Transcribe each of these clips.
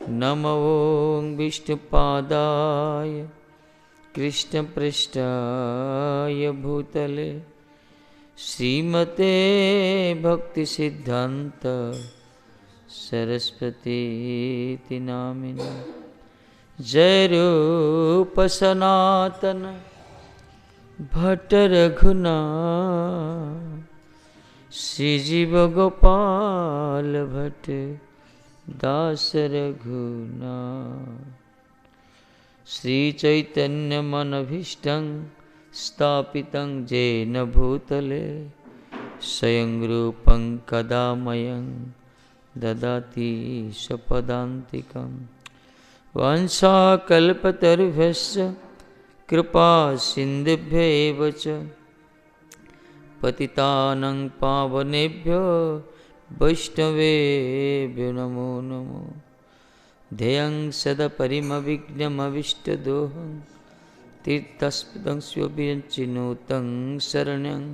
नमो विष्णुपादाय कृष्णपृष्ठाय भूतले श्रीमते भक्तिसिद्धान्त सरस्वती नामिने। जय रूप सनातन भट्ट रघुनाथ श्रीजीव गोपाल भट्ट दास रघुनाथ। श्री चैतन्य मनभीष्टं स्थापितं येन भूतले स्वयं रूपं कदा मह्यं ददाति स्वपदान्तिकं। वाञ्छाकल्पतरुभ्यश्च कृपा सिन्धुभ्येव च पतितानं पावनेभ्यो वैष्णवेभ्यो नमो नमो। ध्येयं सदा परिमविघ्नमविष्टदोहं तीर्थस्पदं स्वभिरञ्चिनोतं शरण्यं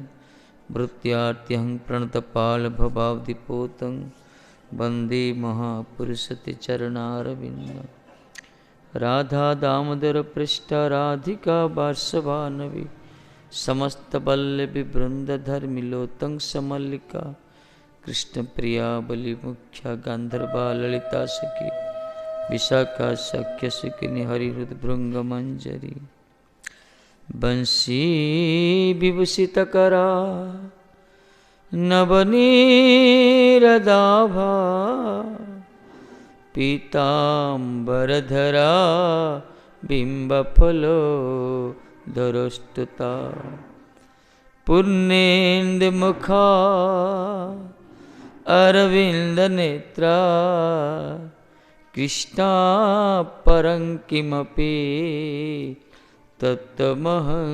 भृत्यार्त्यहं प्रणतपालभवाब्धिपोतं वन्दे महापुरुषते चरणारविन्दं। राधा दामोदर पृष्ठ राधिका वार्षभानवि समस्तवल्लभी वृन्दधर्मिलोतं समल्लिका कृष्ण प्रिया बलिमुख्या गांधर्वा ललिता सखी विशाखा सख्य सुकिनी हरिहृद्भृंग मंजरी। बंशी विभूषितकरा नवनीरदाभा पीताम्बरधरा बिंबफलो धरोष्टुता पुण्येन्दुमुखा अरविंद नेत्रा कृष्णा परं किमपि तत्त्वमहं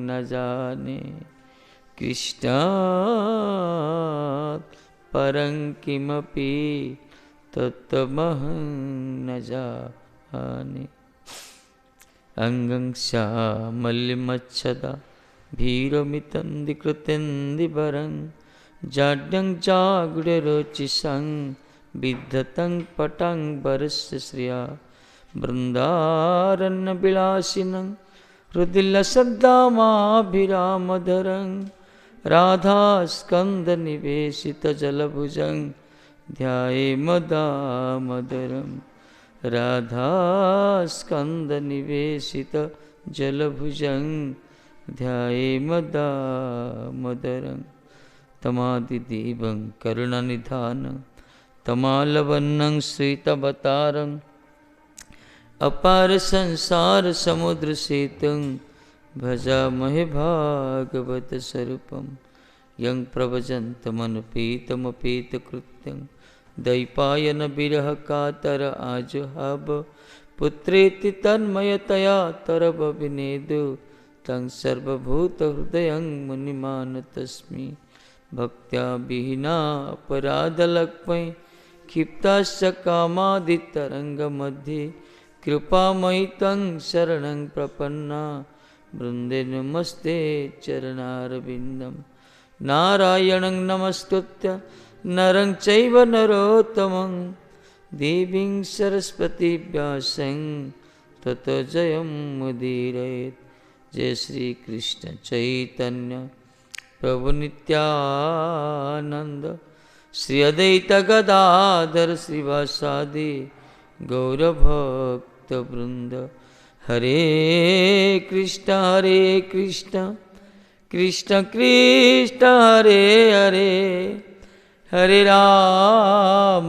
न जाने। कृष्णा परं किमपि तत्त्वमहं न जाने। अंगं श्यामलिमच्छदा भीरमितन्दिकृतेन्दुवरं जाड्यं जागुडरोचिषं विद्धतं पटं वरस्य श्रिया बृन्दारण्यविलासिनं हृदिलसद्दामाभिरामधरं राधास्कन्दनिवेशितजलभुजं ध्यायेमदामोदरं। राधास्कन्दनिवेशितजलभुजं ध्यायेमदामोदरं। तमादिदेवं करुणनिधानं तमालवन्नं श्वेतावतारं अपार संसार समुद्र सेतुं भजामहे भागवत स्वरूपं। यं प्रव्रजन्तमनुपेतमपेतकृत्यं द्वैपायन विरह कातर आजुहाव पुत्रेति तन्मयतया तरवविनेदु तं सर्वभूतहृदयं मुनिमानतोऽस्मि। भक्त्या विहीना अपराधलक्ष्मै क्षिप्ताश्च कामादितरङ्गमध्ये कृपामयि तं शरणं प्रपन्ना वृन्दे नमस्ते चरणारविन्दं। नारायणं नमस्कृत्य नरं चैव नरोत्तमं देवीं सरस्वतीं व्यासं ततो जयमुदीरयेत्। जय श्री कृष्ण चैतन्य प्रभु नित्यानंद श्री अद्वैत गदाधर श्रीवासादि गौरभक्तवृंद। हरे कृष्ण कृष्ण कृष्ण हरे हरे हरे राम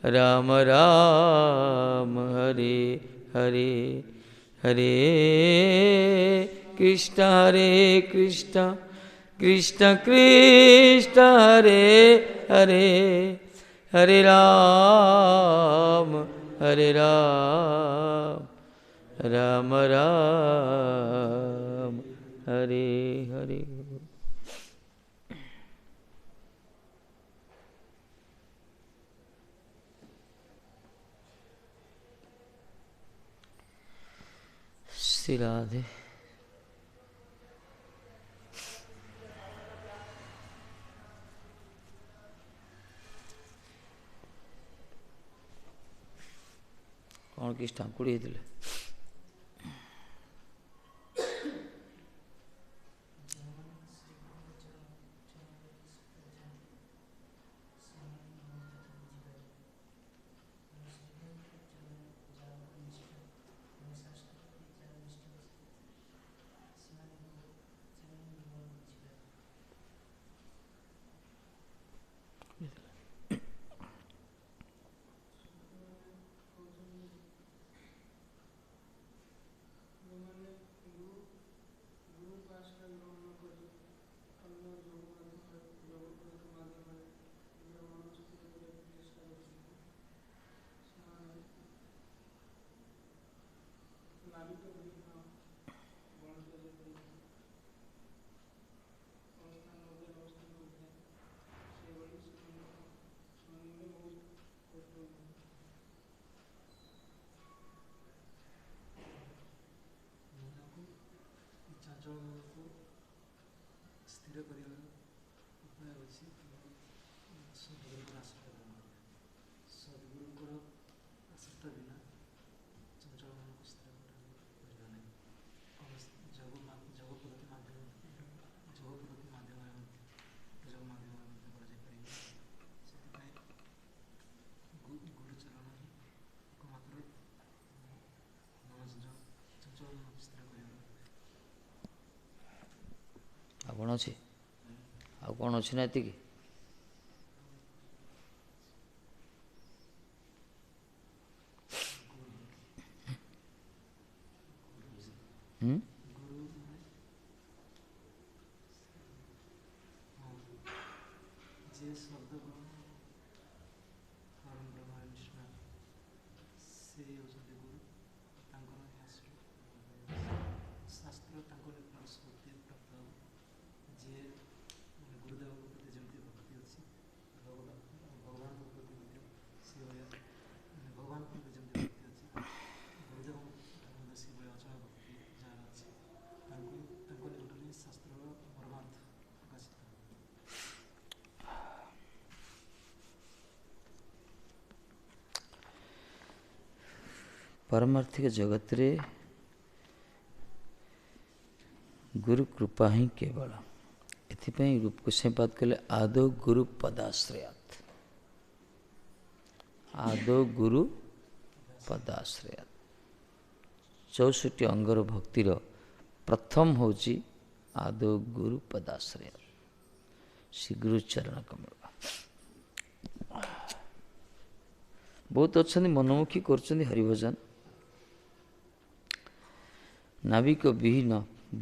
राम राम हरे हरे। हरे कृष्ण कृष्ण कृष्ण हरे हरे हरे राम राम राम हरे हरे। श्री राधे। କ'ଣ କିଛି ଟାଙ୍କୁଡ଼ି ହେଇଥିଲେ? ସ୍ଥିର କରିବାର ଉପାୟ ଅଛି ସଦ୍ଗୁରୁଙ୍କର ଆଶ୍ରିତ ଗ୍ରହଣ କରିବା। ସଦ୍ଗୁରୁଙ୍କର ଆଶ୍ରିତ ବିନା ଚଞ୍ଚଳ ମନକୁ ସ୍ଥିର କରିବା ନାହିଁ। କୌଣସି ଯୋଗ ପଦ୍ଧତି ମାଧ୍ୟମରେ ମଧ୍ୟ କରାଯାଇପାରିବ। ସେଥିପାଇଁ ଗୁରୁଚରଣ ହିଁ ଏକମାତ୍ର ଚଞ୍ଚଳ ମନକୁ ସ୍ଥିର କରିବାର। ଆଉ କ'ଣ ଅଛି? ଆଉ କ'ଣ ଅଛି ନା ଏତିକି? ଯେ ଶବ୍ଦକୁ ପରମ ବ୍ରହ୍ମ ନିଷ୍ଠା ସେ ହେଉଛନ୍ତି ଗୁରୁ। ତାଙ୍କର ଶାସ୍ତ୍ର ତାଙ୍କ ନିକଟ ସ୍ମୃତି ପ୍ରାପ୍ତ ହେବ। ଯିଏ ଗୁରୁଦେବଙ୍କ ପ୍ରତି ଯେମିତି ଭକ୍ତି ଅଛି ଭଗବାନଙ୍କ ପ୍ରତି ମଧ୍ୟ ସେଭଳିଆ ଭଗବାନଙ୍କ ପ୍ରତି ଯେମିତି ଭକ୍ତି ଅଛି ଗୁରୁଦେବଙ୍କ ମଧ୍ୟ ସେଭଳିଆ ଅଚଳ ଭକ୍ତି ଯାହାର ଅଛି ତାଙ୍କ ନିକଟରେ ହିଁ ଶାସ୍ତ୍ରର ପରମାର୍ଥ ପ୍ରକାଶିତ। ପାରମାର୍ଥିକ ଜଗତରେ ଗୁରୁ କୃପା ହିଁ କେବଳ। ଏଥିପାଇଁ ରୂପ ଗୋସ୍ୱାମୀପାଦ କହିଲେ ଆଦୌ ଗୁରୁ ପଦାଶ୍ରୟାତ୍। ଆଦୌ ଗୁରୁ ପଦାଶ୍ରୟାତ୍। 64 ଅଙ୍ଗର ଭକ୍ତିର ପ୍ରଥମ ହେଉଛି ଆଦୌ ଗୁରୁ ପଦାଶ୍ରୟାତ୍। ଶ୍ରୀ ଗୁରୁ ଚରଣ କମଳ। ବହୁତ ଅଛନ୍ତି ମନମୁଖୀ କରୁଛନ୍ତି ହରିଭଜନ। ନାବିକ ବିହୀନ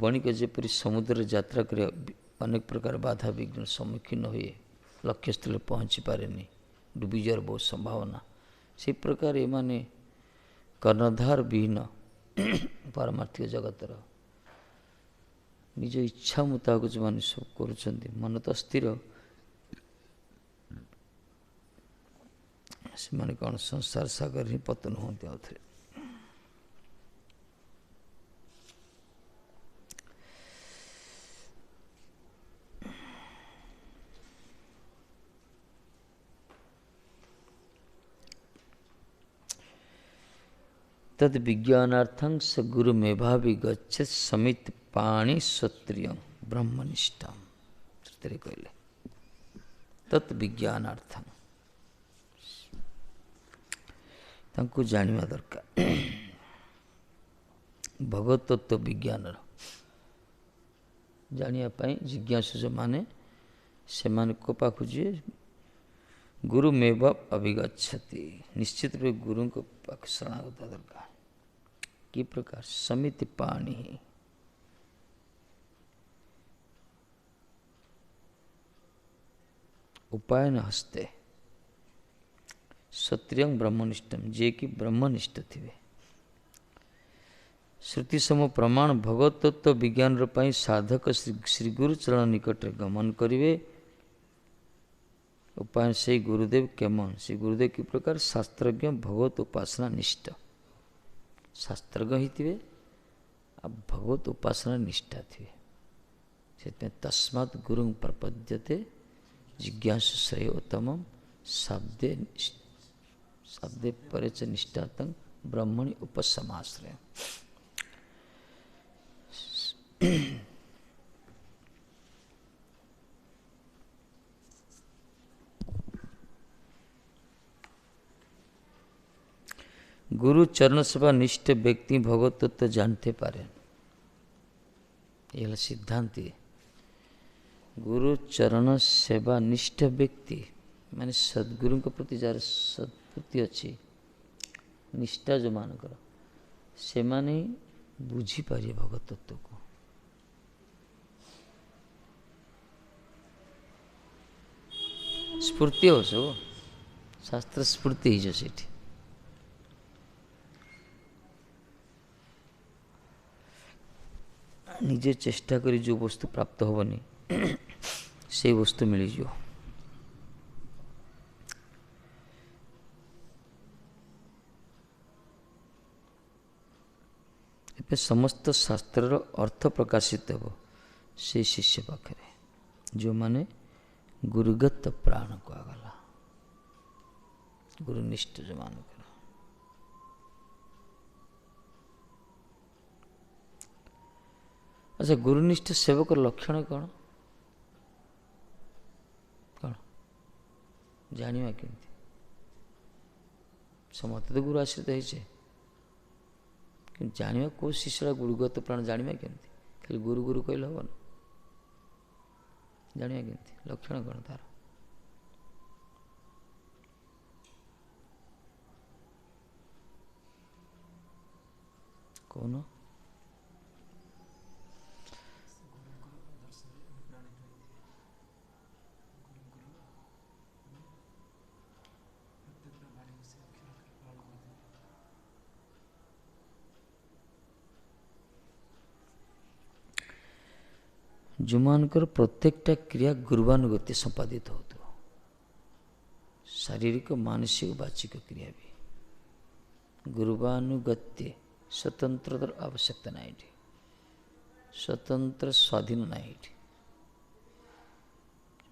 ବଣିକ ଯେପରି ସମୁଦ୍ରରେ ଯାତ୍ରା କରିବା ଅନେକ ପ୍ରକାର ବାଧା ବିଘ୍ନ ସମ୍ମୁଖୀନ ହୁଏ, ଲକ୍ଷ୍ୟସ୍ଥଳରେ ପହଞ୍ଚି ପାରେନି, ଡୁବିଯିବାର ବହୁତ ସମ୍ଭାବନା। ସେହି ପ୍ରକାର ଏମାନେ କର୍ଣ୍ଣଧାର ବିହୀନ ପାରମାର୍ଥିକ ଜଗତର ନିଜ ଇଚ୍ଛା ମୁତାବକ ଯେଉଁମାନେ ସବୁ କରୁଛନ୍ତି, ମନ ତ ସ୍ଥିର, ସେମାନେ କ'ଣ ସଂସାର ସାଗରରେ ହିଁ ପତନ ହୁଅନ୍ତି ଆଉଥରେ। तद विज्ञानार्थं स गुरुमेभावि गच्छेत् समित पाणि स्वत्रियं ब्रह्मनिष्ठा। तृतीय कहले तत् विज्ञानार्थं तांको जानिबा दरकार। भगवत तत्व विज्ञानर जानिया पाई जिज्ञासु जो माने सेमान को पाखु जे गुरु मेव अभिगच्छति, निश्चित रूप गुरु को पाख शरणागत दरकार। कि प्रकार समिति पाणी उपायन हस्ते क्षत्रियं ब्रह्मनिष्ठम, जे कि ब्रह्मनिष्ठ थे। श्रुति सम प्रमाण भगवत तत्व विज्ञान रपाई साधक श्री गुरु चरण निकट गमन करिवे। उपायन से गुरुदेव केमन, से गुरुदेव की प्रकार शास्त्रज्ञ भगवत उपासना निष्ठ, शास्त्रज्ञ ही थे अब भगवत उपासना निष्ठा थे। से तस्मात् गुरु प्रपद्यते जिज्ञासु श्रेयोत्तमं शब्दे शब्दे परे च निष्ठातं ब्रह्मणि उपसमाश्रय। गुरु चरण सेवा निष्ठ व्यक्ति भगवत तत्व जानते पारे। यह सिद्धांत है। गुरु चरण सेवा निष्ठ व्यक्ति माने सद्गुरु के प्रति जार सद्वृत्ति अच्छी निष्ठा जो मानकर से माने बुझी पारे भगवत तत्व को। स्फूर्ति हो सो शास्त्र स्फूर्ति ही जो सेठी निजे चेष्टा करी जो वस्तु प्राप्त होबनी से वस्तु मिली जो। एपे समस्त शास्त्रर अर्थ प्रकाशित हो से शिष्य पाखे जो माने गुरुगत प्राण को आगला गुरुनिष्ठ जो मान कर। अच्छा गुरुनिष्ठ सेवक लक्षण कौन कौन जानिबा केमती समस्त तो गुरु आश्रित होइछे कि जानिबा को शिष्य गुरुगत प्राण जानिबा केमती खाली गुरु गुरु कहले हबन जानिबा केमती लक्षण कौन तार कौन जो मानकर प्रत्येकटा क्रिया गुरुवानुगत्य संपादित हो तो शारीरिक मानसिक वाचिक क्रिया भी गुरुवानुगत्य स्वतंत्र आवश्यकता नहीं स्वतंत्र स्वाधीन नहीं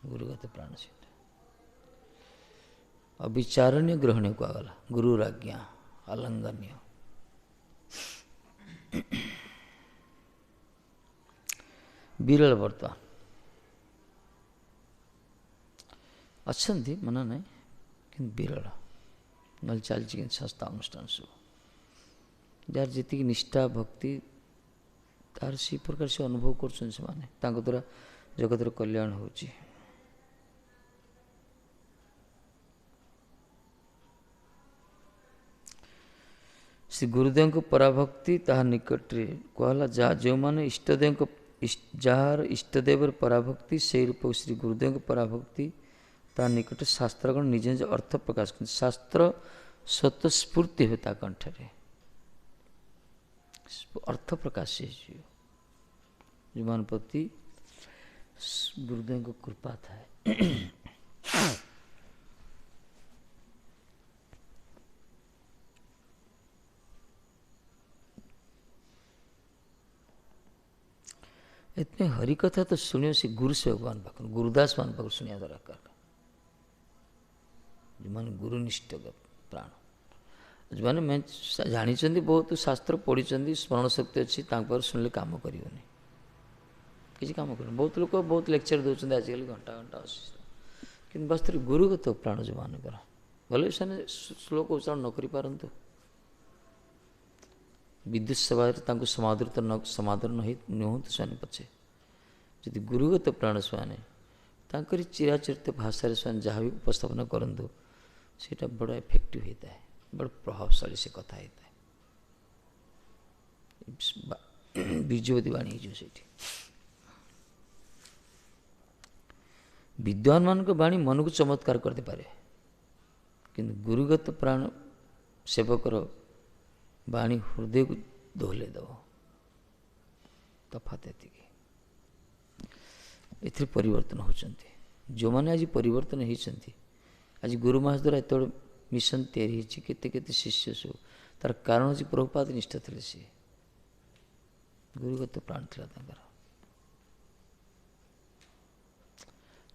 गुरुगत प्राण से अविचारण्य ग्रहण को आगला गुरुराज्ञा अलंघन्य। विरल वर्तमान अच्छा मना नहीं कि विरल न चलती संस्था अनुष्ठान सब जार जी निष्ठा भक्ति तार से प्रकार से अनुभव कर द्वारा जगतर कल्याण हो। श्री गुरुदेव को पराभक्ति ताहा निकट कहला जा जो माने इष्टदेव को जार इष्टदेवर पराभक्ति से रूप श्री गुरुदेव को पराभक्ति ता निकट शास्त्रगण निज निज अर्थ प्रकाश कर शास्त्र स्वतस्फूर्ति होता कंठरे अर्थ प्रकाश जुमान प्रति गुरुदेव को कृपा था। इतने हरि कथा तो सुनियो से गुरु से भगवान पाख गुरुदास मान पाख सुनिया दरकार जो मान गुरुनिष्ठ प्राण जो मैंने मैं जानी बहुत शास्त्र पढ़ी स्मरण शक्ति अच्छी शुणिले कम कर किसी काम कर बहुत लोग बहुत लेक्चर दौरान आजिकल घंटा घंटा कि वास्तव गुरुगत प्राण जो मान भले से श्लोक उच्चारण न करूँ विद्युत सेवा समादृत समादर नुहतु से पचे जदि गुरुगत प्राण से चिराचरित भाषा से जहाँ भी उपस्थापन करूँ से बड़ इफेक्टिव होता है बड़ प्रभावशाली से कथा होता है बीजवती वाणी जो से विद्वान मान को वाणी मन को चमत्कार करते पारे किंतु गुरुगत प्राण सेवकर वाणी हृदय को दोहले दब तफात एथि परिवर्तन होती जो मैंने आज परिवर्तन होती आज गुरु महाराज द्वारा एत मिशन तैयारी केते शिष्य सब तार कारण हूँ प्रभुपाद निष्ठा थे सी गुरुगत प्राण था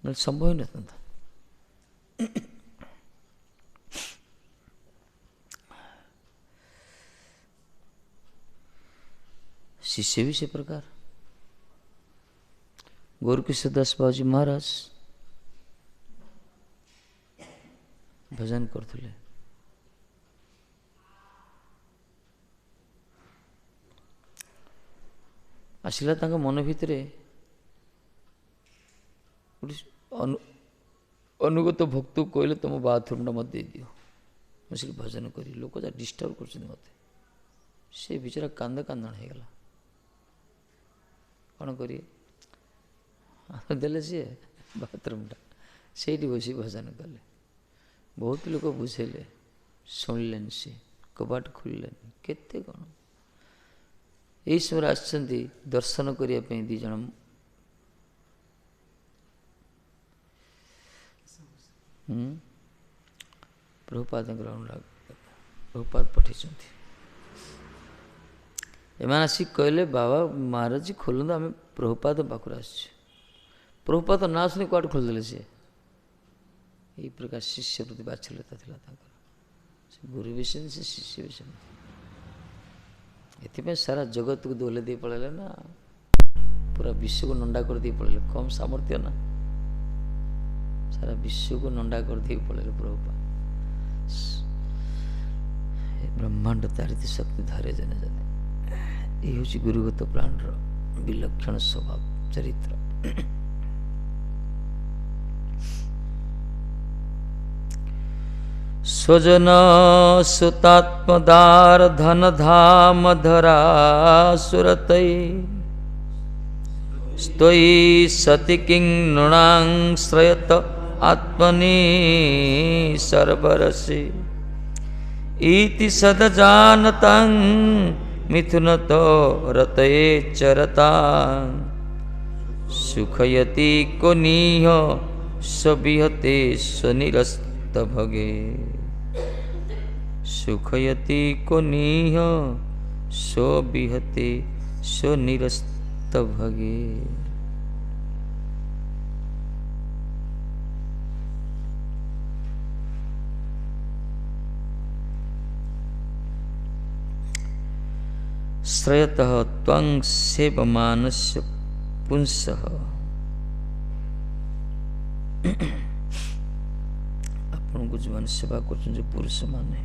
न संभव न था। शिष्य भी से प्रकार गौरकिशोर दास बाबूजी महाराज भजन करथुले। आसिला तांका मन भितरे अनुगत भक्त कहले तुम बाथरूमटा मत दे दियो मुझे भजन करी लोक जा डिस्टर्ब कर मत से बेचारा कांद कांदण हो गला कौन करिए देले सी बाथरूमटा से बस भजन कले बहुत लोग बुझेले शुणिले सी कबाट खोलिले केते कौन यही समय आसछन्ति दर्शन करने दी जन प्रभुपाद अनुराग प्रभुपाद पठे एमान आसिक कहले बाबा महाराज जी खोलते आम प्रभुपाद पाखर आस प्रभुपाद ना शुणी कौट खोलदेले सी यही प्रकार शिष्य प्रति बात्सल्यता था गुरु भी से शिष्य भी सेमती सारा जगत को दोहले दे पड़े ना पूरा विश्व को नंडा कर दी पड़े कम सामर्थ्य ना सारा विश्व को नंडा कर दी पड़े प्रभुपाद ब्रह्मांड तारित शक्ति धारे जने जने ये हूँ गुरुगत प्राण विलक्षण स्वभाव चरित्र। स्वजन सुतात्मदार धन धाम धरा सुरतै स्तोयी सति किं नृणाश्रयत आत्मनि सर्वरसि इति सदजानतं मिथुनतो रतये चरतां सुखयति को नीह सबिहते स्वनिरस्त भगे सुखयति को नीह सो बिहते सो निरस्त भगे। श्रयतः त्वं सेवमानस्य पुंसः आपण को जो सेवा कर पुरुष माने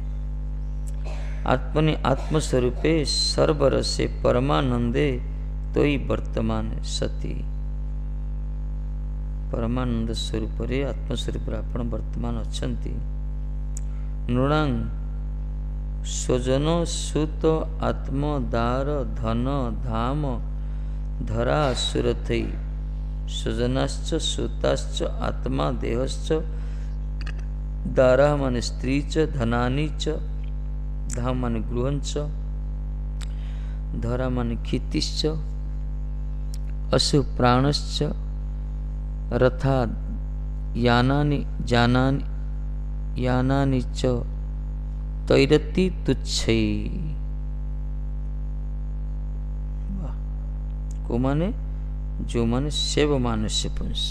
आत्मनि आत्मस्वरूपे सर्वरसे परमानंदे तोई वर्तमान सती परमानंद स्वरूप रे आत्मस्वरूप आपण वर्तमान अछंती नृणांग स्वजन सुत आत्म दार धन धाम धरा सुरथै स्वजनाश्च सुताश्च आत्मा देहश्च दारा माने स्त्री च धनानि च धाम माने गृहंच धरा माने क्षितिश्च असु प्राणश्च रथा यानानि जानानि यानानि च तैरति तुच्छै को माने जो माने सेव मानस्य पुंस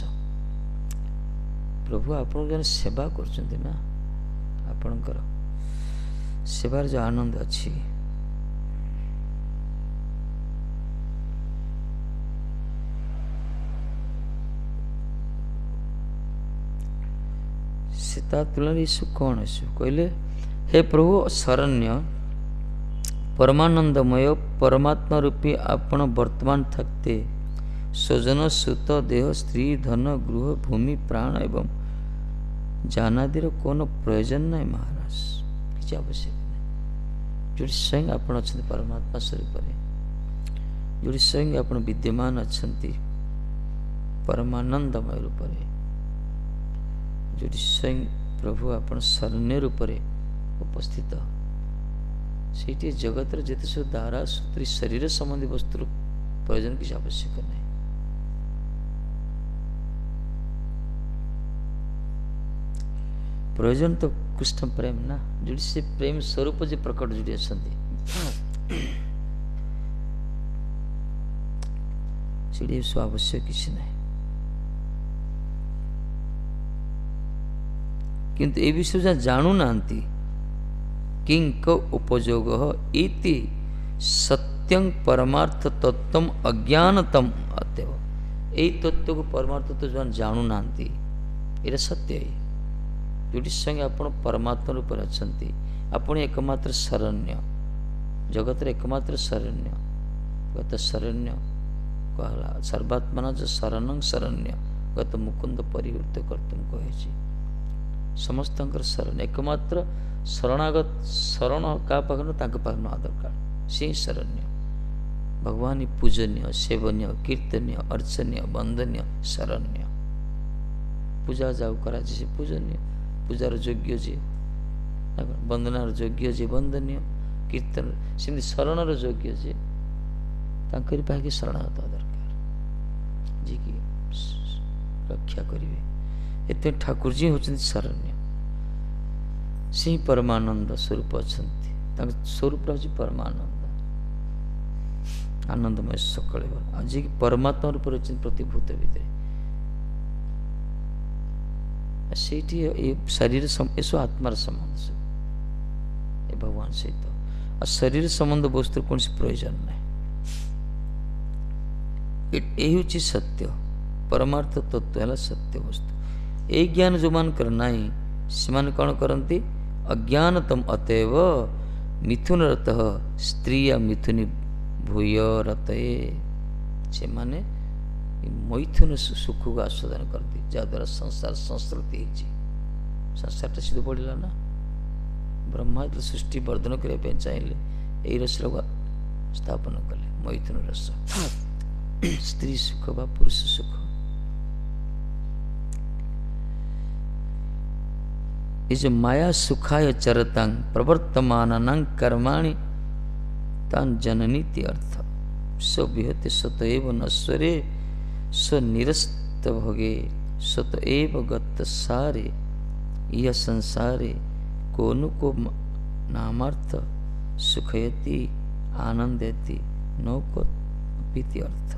प्रभु आपण जन सेवा करछन्ति ना आपणकर सेवार जो आनंद अछि सीता तुलन यीशु कौन यीशु कहले हे प्रभु शरण्य परमानंदमय परमात्मा रूपी आपण वर्तमान थकते स्वजन सुत देह स्त्री धन गृह भूमि प्राण एवं जानादीर कौन प्रयोजन नहीं महाराज किसी आवश्यक नहीं जो स्वयं आपण अच्छा परमात्मा स्वरूप जो स्वयं आपण विद्यमान अच्छा परमानंदमय रूप जो स्वयं प्रभु आपण शरण्य रूप उपस्थित से जगत जिते सब दारा सूत्री शरीर संबंधी वस्तु प्रयोजन किसी आवश्यक नहीं प्रयोजन तो कृष्ण प्रेम ना जो से प्रेम स्वरूप जो प्रकट जोड़ी अच्छा सब आवश्यक किसी नहीं किंतु ए विषय जहाँ जानू ना किंक उपयोग इति सत्य सत्यं परमार्थ तत्व अज्ञानतम अतएव यही तत्व को परमार्थ तो जो जानू ना ये सत्य है जोटी संगे आपण परमात्मा रूप अच्छा आपण एकमात्र शरण्य जगत एकमात्र शरण्य गत शरण्य कहला सर्वात्मना जो शरणं शरण्य गत मुकुंद परिवृत्त कर्तुम कहे समस्त शरण एकमात्र शरणागत शरण क्या पाखन पाखन दरकार से शरण्य भगवान ही पूजनीय सेवनीय कीर्तनीय अर्चनीय वंदनीय शरण्य पूजा जाऊ करा से पूजनीय पूजार योग्य जे वंदनार योग्य जे वंदनीय कीर्तन सेमती शरणर योग्य जे तांकरी पाखे शरणागत दरकार जी की रक्षा करेंगे एते ठाकुर जी होचंती शरण्य से ही परमानंद स्वरूप अच्छा स्वरूप हूँ परमानंद आनंदमय सकल आज की परमात्मा रूप प्रतिभूत भितर से शरीर सब आत्मार संबंध सब ये भगवान सहित आ शरीर संबंध वस्तु कौन प्रयोजन ना यही हूँ सत्य परमार्थ तत्व है सत्य वस्तु यही ज्ञान जो मान करना से कौन करती अज्ञानतम अतएव मिथुन रत स्त्री या मिथुनी भूय रते से माने मैथुन सुख को आस्वादन करती जहाद्वारा संसार संस्कृति संसार सीधे बढ़ला ना ब्रह्मा सृष्टि वर्धन करने चाहिए यही रस स्थापन कले मैथुन रस स्त्री सुख बा पुरुष सुख ये जो माया सुखाय चरतांग प्रवर्तमानानां कर्माणि तान जननीति अर्थ स्वविहते स्वतएव नश्वरे स्वनिरस्त भोगे स्वतएव गत सारे यह संसारे कोनु को नामार्थ सुखयति आनंदयति नौको पीति अर्थ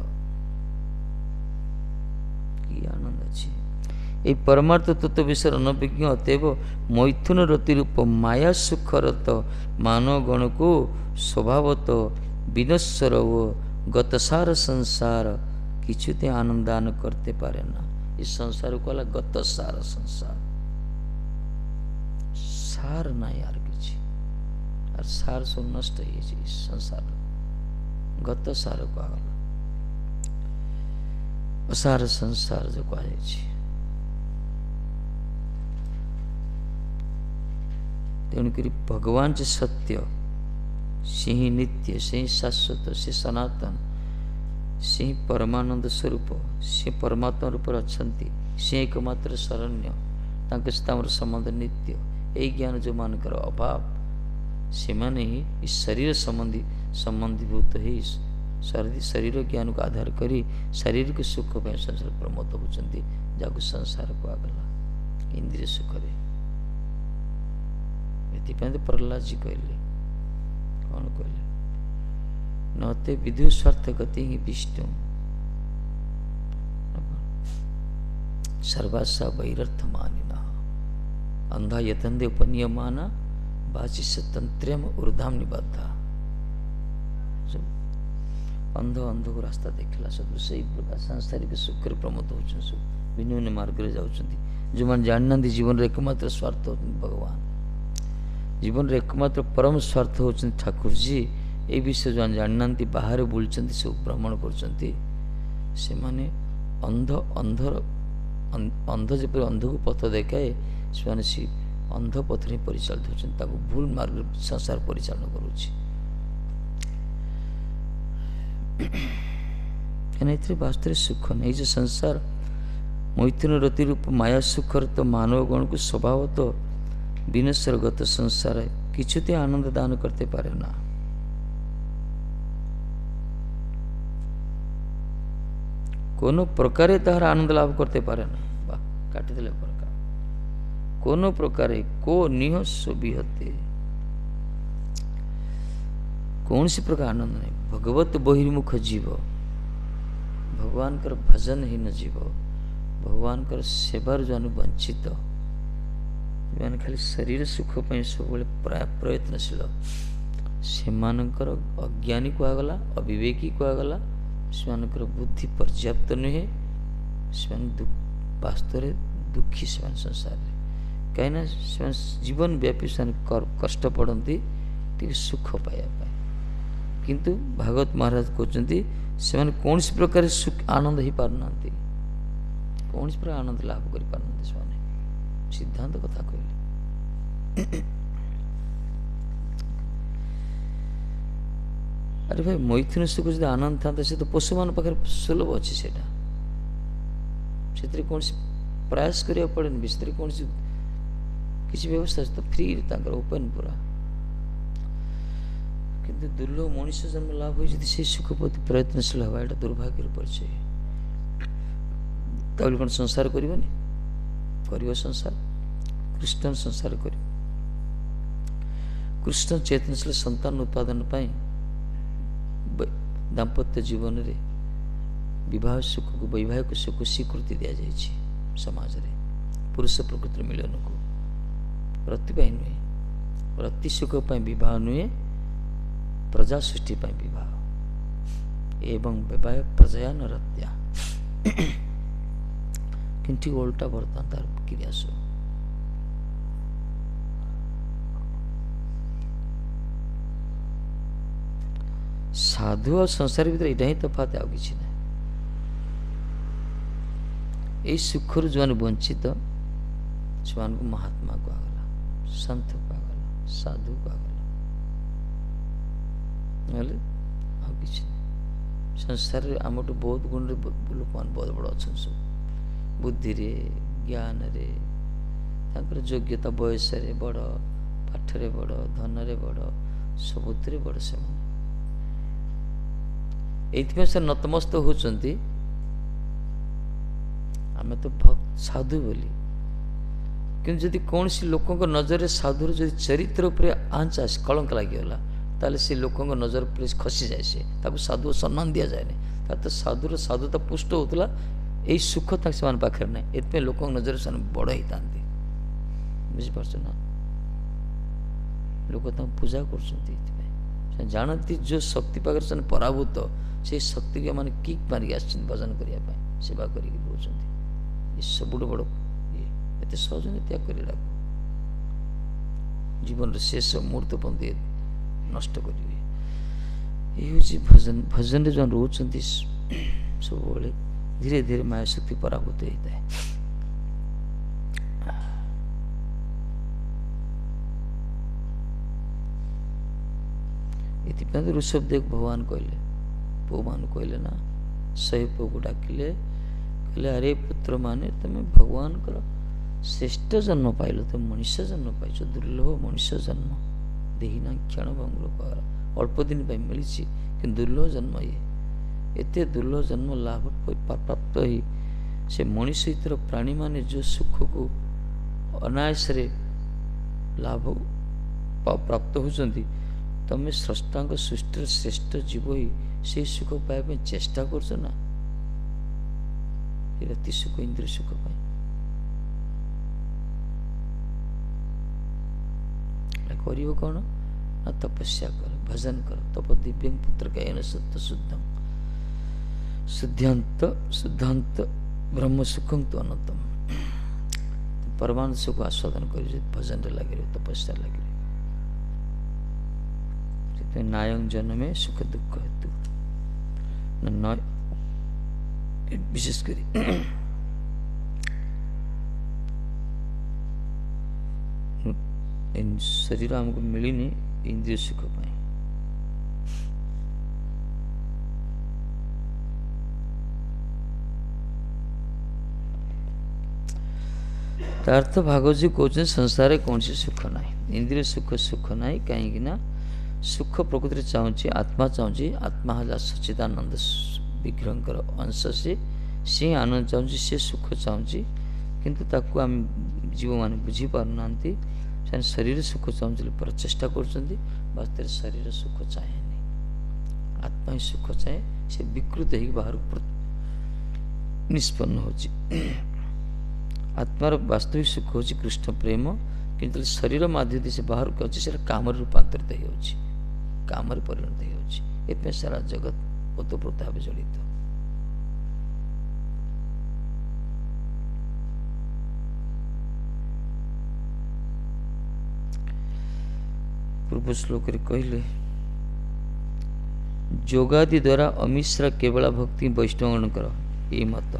की आनंद अच्छी ये परमार्थ तत्व विषय अनभिज्ञ अतएव मैथुन रति रूप माया सुखरत मानव गण को स्वभावत विनश्वर व गतसार संसार किछुते आनंदान करते पारे ना इस संसार को गतसार संसार सार ना यार किछि और सार सब नष्ट है इस संसार गतसार को असार संसार जो कहे तेणुक भगवान से सत्य से ही नित्य से ही शाश्वत से सनातन से ही परमानंद स्वरूप से परमात्मा रूप अच्छा से एकमात्र शरण्य संबंध नित्य यही ज्ञान जो मानकर अभाव से माने ही इस शरीर संबंधीभूत ही शरीर ज्ञान को आधार करी शारीरिक सुख में संसार प्रमोद होती जहाँ संसार को आगला इंद्रिय सुख रे प्रहलाद जी कहले कौन कहले नते विधु स्वार्थ गति ही विष्णु सर्वासा वैरर्थ मानिना अंधा यतंदे उपनियमाना बाची तंत्र्यम ऊर्धाम निबद्धा अंध अंध को रास्ता देखला सब सही प्रकार सांसारिक सुख प्रमोद होचन सब विनून मार्ग रे जाउछंती जो मन जानना जीवन रे एकमात्र स्वार्थ भगवान जीवन रे एकमात्र परम स्वार्थ होचन ठाकुर जी ए विषय जो जानना बाहर बुलचंती सब भ्रमण करचंती से माने अंध अंधर अंध जपर अंध को पथ देखाए से अंध पथ रे परिचालित होचंती ताको भूल मार्ग संसार परिचालन करूची वास्तव सुख नहीं जो संसार मैथुन रति रूप माया सुखर तो मानव गण को स्वभाव तो विनश्वर गत संसार किछुते आनंद दान करते पारे ना कोनो प्रकारे तार आनंद लाभ करते पारे ना बा काटी देले प्रकार कोनो प्रकारे को निह सोबिहते कौन सी प्रकार आनंद नहीं भगवत बहिर्मुख जीव भगवान कर भजन ही न जीव भगवान कर सेवार जो वंचित खाली शरीर सुख सब प्रयत्नशील ସେମାନଙ୍କର ଅଜ୍ଞାନୀ କୁହାଗଲା, ଅବିବେକୀ କୁହାଗଲା, ସେମାନଙ୍କର ବୁଦ୍ଧି ପର୍ଯ୍ୟାପ୍ତ ନୁହେଁ, ସେମାନେ ବାସ୍ତବରେ ଦୁଃଖୀ ସେମାନେ ସଂସାରରେ। କାହିଁକିନା ସେମାନେ ଜୀବନ ବ୍ୟାପୀ ସେମାନେ କଷ୍ଟ ପଡ଼ନ୍ତି ଟିକେ ସୁଖ ପାଇବା ପାଇଁ। କିନ୍ତୁ ଭାଗବତ ମହାରାଜ କହୁଛନ୍ତି ସେମାନେ କୌଣସି ପ୍ରକାର ଆନନ୍ଦ ହେଇପାରୁନାହାନ୍ତି, କୌଣସି ପ୍ରକାର ଆନନ୍ଦ ଲାଭ କରିପାରୁନାହାନ୍ତି ସେମାନେ। ସିଦ୍ଧାନ୍ତ କଥା କହିଲେ। ଆରେ ଭାଇ, ମୈଥୁନ ସୁଖ ଯଦି ଆନନ୍ଦ ଥାନ୍ତା ସେ ତ ପଶୁମାନଙ୍କ ପାଖରେ ସୁଲଭ ଅଛି, ସେଇଟା ସେଥିରେ କୌଣସି ପ୍ରୟାସ କରିବାକୁ ପଡ଼େନି, ସେଥିରେ କୌଣସି କିଛି ବ୍ୟବସ୍ଥା ଅଛି ତ, ଫ୍ରି ତାଙ୍କର ଓପେନ୍ ପୁରା। କିନ୍ତୁ ଦୁର୍ଲଭ ମଣିଷ ଜନ୍ମ ଲାଭ ହୋଇ ଯଦି ସେ ସୁଖ ପ୍ରତି ପ୍ରୟତ୍ନଶୀଳ ହେବା, ଏଇଟା ଦୁର୍ଭାଗ୍ୟର ପରିଚୟ। ତାହେଲେ କ'ଣ ସଂସାର କରିବନି? କରିବ ସଂସାର। କୃଷ୍ଣ ସଂସାର କରିବ। କୃଷ୍ଣ ଚେତନଶୀଳ ସନ୍ତାନ ଉତ୍ପାଦନ ପାଇଁ ଦାମ୍ପତ୍ୟ ଜୀବନରେ ବିବାହ ସୁଖକୁ, ବୈବାହିକ ସୁଖକୁ ସ୍ୱୀକୃତି ଦିଆଯାଇଛି ସମାଜରେ। ପୁରୁଷ ପ୍ରକୃତିର ମିଳନକୁ ରତି ପାଇଁ ନୁହେଁ, ରତି ସୁଖ ପାଇଁ ବିବାହ ନୁହେଁ, ପ୍ରଜା ସୃଷ୍ଟି ପାଇଁ ବିବାହ ଏବଂ ବିବାହ ପ୍ରଜୟା ନରତ୍ୟା। କିନ୍ତୁ ଠିକ୍ ଓଲଟା ବର୍ତ୍ତମାନ ତାର କ୍ରିୟା ସବୁ। ସାଧୁ ଆଉ ସଂସାର ଭିତରେ ଏଇଟା ହିଁ ତଫାତ, ଆଉ କିଛି ନାହିଁ। ଏଇ ସୁଖରୁ ଯେଉଁମାନେ ବଞ୍ଚିତ ସେମାନଙ୍କୁ ମହାତ୍ମା କୁହାଗଲା, ସନ୍ଥ କୁହାଗଲା, ସାଧୁ କୁହାଗଲା, ନହେଲେ ଆଉ କିଛି ନାହିଁ। ସଂସାରରେ ଆମଠୁ ବହୁତ ଗୁଣରେ ଲୋକମାନେ ବଡ଼ ବଡ଼ ଅଛନ୍ତି ସବୁ, ବୁଦ୍ଧିରେ, ଜ୍ଞାନରେ, ତାଙ୍କର ଯୋଗ୍ୟତା, ବୟସରେ ବଡ଼, ପାଠରେ ବଡ଼, ଧନରେ ବଡ଼, ସବୁଥିରେ ବଡ଼ ସେମାନେ। ଏଇଥିପାଇଁ ସେ ନତମସ୍ତ ହେଉଛନ୍ତି ଆମେ ତ ସାଧୁ ବୋଲି। କିନ୍ତୁ ଯଦି କୌଣସି ଲୋକଙ୍କ ନଜରରେ ସାଧୁର ଯଦି ଚରିତ୍ର ଉପରେ ଆଞ୍ଚ ଆସେ, କଳଙ୍କ ଲାଗିଗଲା, ତାହେଲେ ସେ ଲୋକଙ୍କ ନଜର ଉପରେ ଖସିଯାଏ, ସେ ତାକୁ ସାଧୁ ସମ୍ମାନ ଦିଆଯାଏନି। ତାର ତ ସାଧୁର ସାଧୁତା ପୁଷ୍ଟ ହେଉଥିଲା, ଏଇ ସୁଖ ତାଙ୍କ ସେମାନଙ୍କ ପାଖରେ ନାହିଁ, ଏଥିପାଇଁ ଲୋକଙ୍କ ନଜରରେ ସେମାନେ ବଡ଼ ହେଇଥାନ୍ତି। ବୁଝିପାରୁଛ ନା? ଲୋକ ତାଙ୍କୁ ପୂଜା କରୁଛନ୍ତି ଏଥିପାଇଁ, ସେମାନେ ଜାଣନ୍ତି ଯେଉଁ ଶକ୍ତି ପାଖରେ ସେମାନେ ପରାଭୂତ, ସେଇ ଶକ୍ତିକୁ ଏମାନେ କିକ୍ ମାରିକି ଆସିଛନ୍ତି ଭଜନ କରିବା ପାଇଁ, ସେବା କରିକି ରହୁଛନ୍ତି। ଏ ସବୁଠୁ ବଡ଼ ଇଏ, ଏତେ ସହଜ ନୁହେଁ ତ୍ୟାଗ କରିବାକୁ। ଜୀବନର ଶେଷ ମୁହୂର୍ତ୍ତ ପର୍ଯ୍ୟନ୍ତ ନଷ୍ଟ କରିବେ। ଏଇ ହେଉଛି ଭଜନ। ଭଜନରେ ଯେଉଁ ରହୁଛନ୍ତି ସବୁବେଳେ ଧୀରେ ଧୀରେ ମାୟା ଶକ୍ତି ପରାଭୂତ ହେଇଥାଏ। ଏଥିପାଇଁ ତ ଋଷଭଦେବ ଭଗବାନ କହିଲେ, ପୁଅମାନଙ୍କୁ କହିଲେ ନା, ଶହେ ପୁଅକୁ ଡାକିଲେ, କହିଲେ ଆରେ ପୁତ୍ର ମାନେ ତମେ ଭଗବାନଙ୍କର ଶ୍ରେଷ୍ଠ ଜନ୍ମ ପାଇଲ, ତମେ ମଣିଷ ଜନ୍ମ ପାଇଛ, ଦୁର୍ଲଭ ମଣିଷ ଜନ୍ମ ଦେଇନା କ୍ଷଣ ଭଙ୍ଗୁର ପାର, ଅଳ୍ପ ଦିନ ପାଇଁ ମିଳିଛି, କିନ୍ତୁ ଦୁର୍ଲଭ ଜନ୍ମ ଇଏ। ଏତେ ଦୁର୍ଲଭ ଜନ୍ମ ଲାଭ ପ୍ରାପ୍ତ ହୋଇ ସେ ମଣିଷ ଇତର ପ୍ରାଣୀମାନେ ଯେଉଁ ସୁଖକୁ ଅନାୟାସରେ ଲାଭ ପ୍ରାପ୍ତ ହେଉଛନ୍ତି, ତମେ ସ୍ରଷ୍ଟାଙ୍କ ସୃଷ୍ଟିର ଶ୍ରେଷ୍ଠ ଜୀବ ହୋଇ ସେଇ ସୁଖ ପାଇବା ପାଇଁ ଚେଷ୍ଟା କରୁଛ ନା, ରତି ସୁଖ, ଇନ୍ଦ୍ରିୟ ସୁଖ ପାଇଁ। କରିବ କ'ଣ ନା, ତପସ୍ୟା କର, ଭଜନ କର, ତପ ଦିବ୍ୟଂ ପୁତ୍ର କାୟନ ସତ୍ୟ ଶୁଦ୍ଧଂ ଶୁଦ୍ଧାନ୍ତ ବ୍ରହ୍ମ ସୁଖଂ ତୁ ଅନନ୍ତମ। ପରମାନନ୍ଦ ସୁଖ ଆସ୍ୱାଦନ କରି ଯଦି ଭଜନରେ ଲାଗିବ, ତପସ୍ୟା ଲାଗିବ। ସେଥିପାଇଁ ନାୟଂ ଜନ୍ମେ ସୁଖ ଦୁଃଖ ହେତୁ ବିଶେଷ କରି ଶରୀର ଆମକୁ ମିଳିନି ଇନ୍ଦ୍ରିୟ ସୁଖ ପାଇଁ। ତା ଅର୍ଥ ଭାଗବତଜୀ କହୁଛନ୍ତି ସଂସାରରେ କୌଣସି ସୁଖ ନାହିଁ, ଇନ୍ଦ୍ରିୟ ସୁଖ ନାହିଁ। କାହିଁକି ନା ସୁଖ ପ୍ରକୃତିରେ ଚାହୁଁଛି, ଆତ୍ମା ଚାହୁଁଛି, ଆତ୍ମା ହେଲା ସଚ୍ଚିଦାନନ୍ଦ ବିଗ୍ରହଙ୍କର ଅଂଶ, ସେ ଆନନ୍ଦ ଚାହୁଁଛି, ସେ ସୁଖ ଚାହୁଁଛି, କିନ୍ତୁ ତାକୁ ଆମେ ଜୀବମାନେ ବୁଝିପାରୁନାହାନ୍ତି। ସେମାନେ ଶରୀର ସୁଖ ଚାହୁଁଛନ୍ତି, ପ୍ରଚେଷ୍ଟା କରୁଛନ୍ତି, ବାସ୍ତବରେ ଶରୀର ସୁଖ ଚାହେଁନି, ଆତ୍ମା ହିଁ ସୁଖ ଚାହେଁ। ସେ ବିକୃତ ହେଇକି ବାହାରକୁ ନିଷ୍ପନ୍ନ ହେଉଛି। ଆତ୍ମାର ବାସ୍ତବିକ ସୁଖ ହେଉଛି କୃଷ୍ଣ ପ୍ରେମ, କିନ୍ତୁ ଶରୀର ମାଧ୍ୟମରେ ସେ ବାହାରକୁ ଅଛି, ସେଟା କାମରେ ରୂପାନ୍ତରିତ ହେଇଯାଉଛି। କାମରେ ପରିଣତ ହେଉଛି। ଏଥିପାଇଁ ସାରା ଜଗତ ଓତପ୍ରୋତ ଭାବେ ଜଡ଼ିତ। ପୂର୍ବ ଶ୍ଲୋକରେ କହିଲେ ଯୋଗାଦି ଦ୍ୱାରା ଅମିଶ୍ରା କେବଳ ଭକ୍ତି ବୈଷ୍ଣବମାନଙ୍କର ଏଇ ମତ।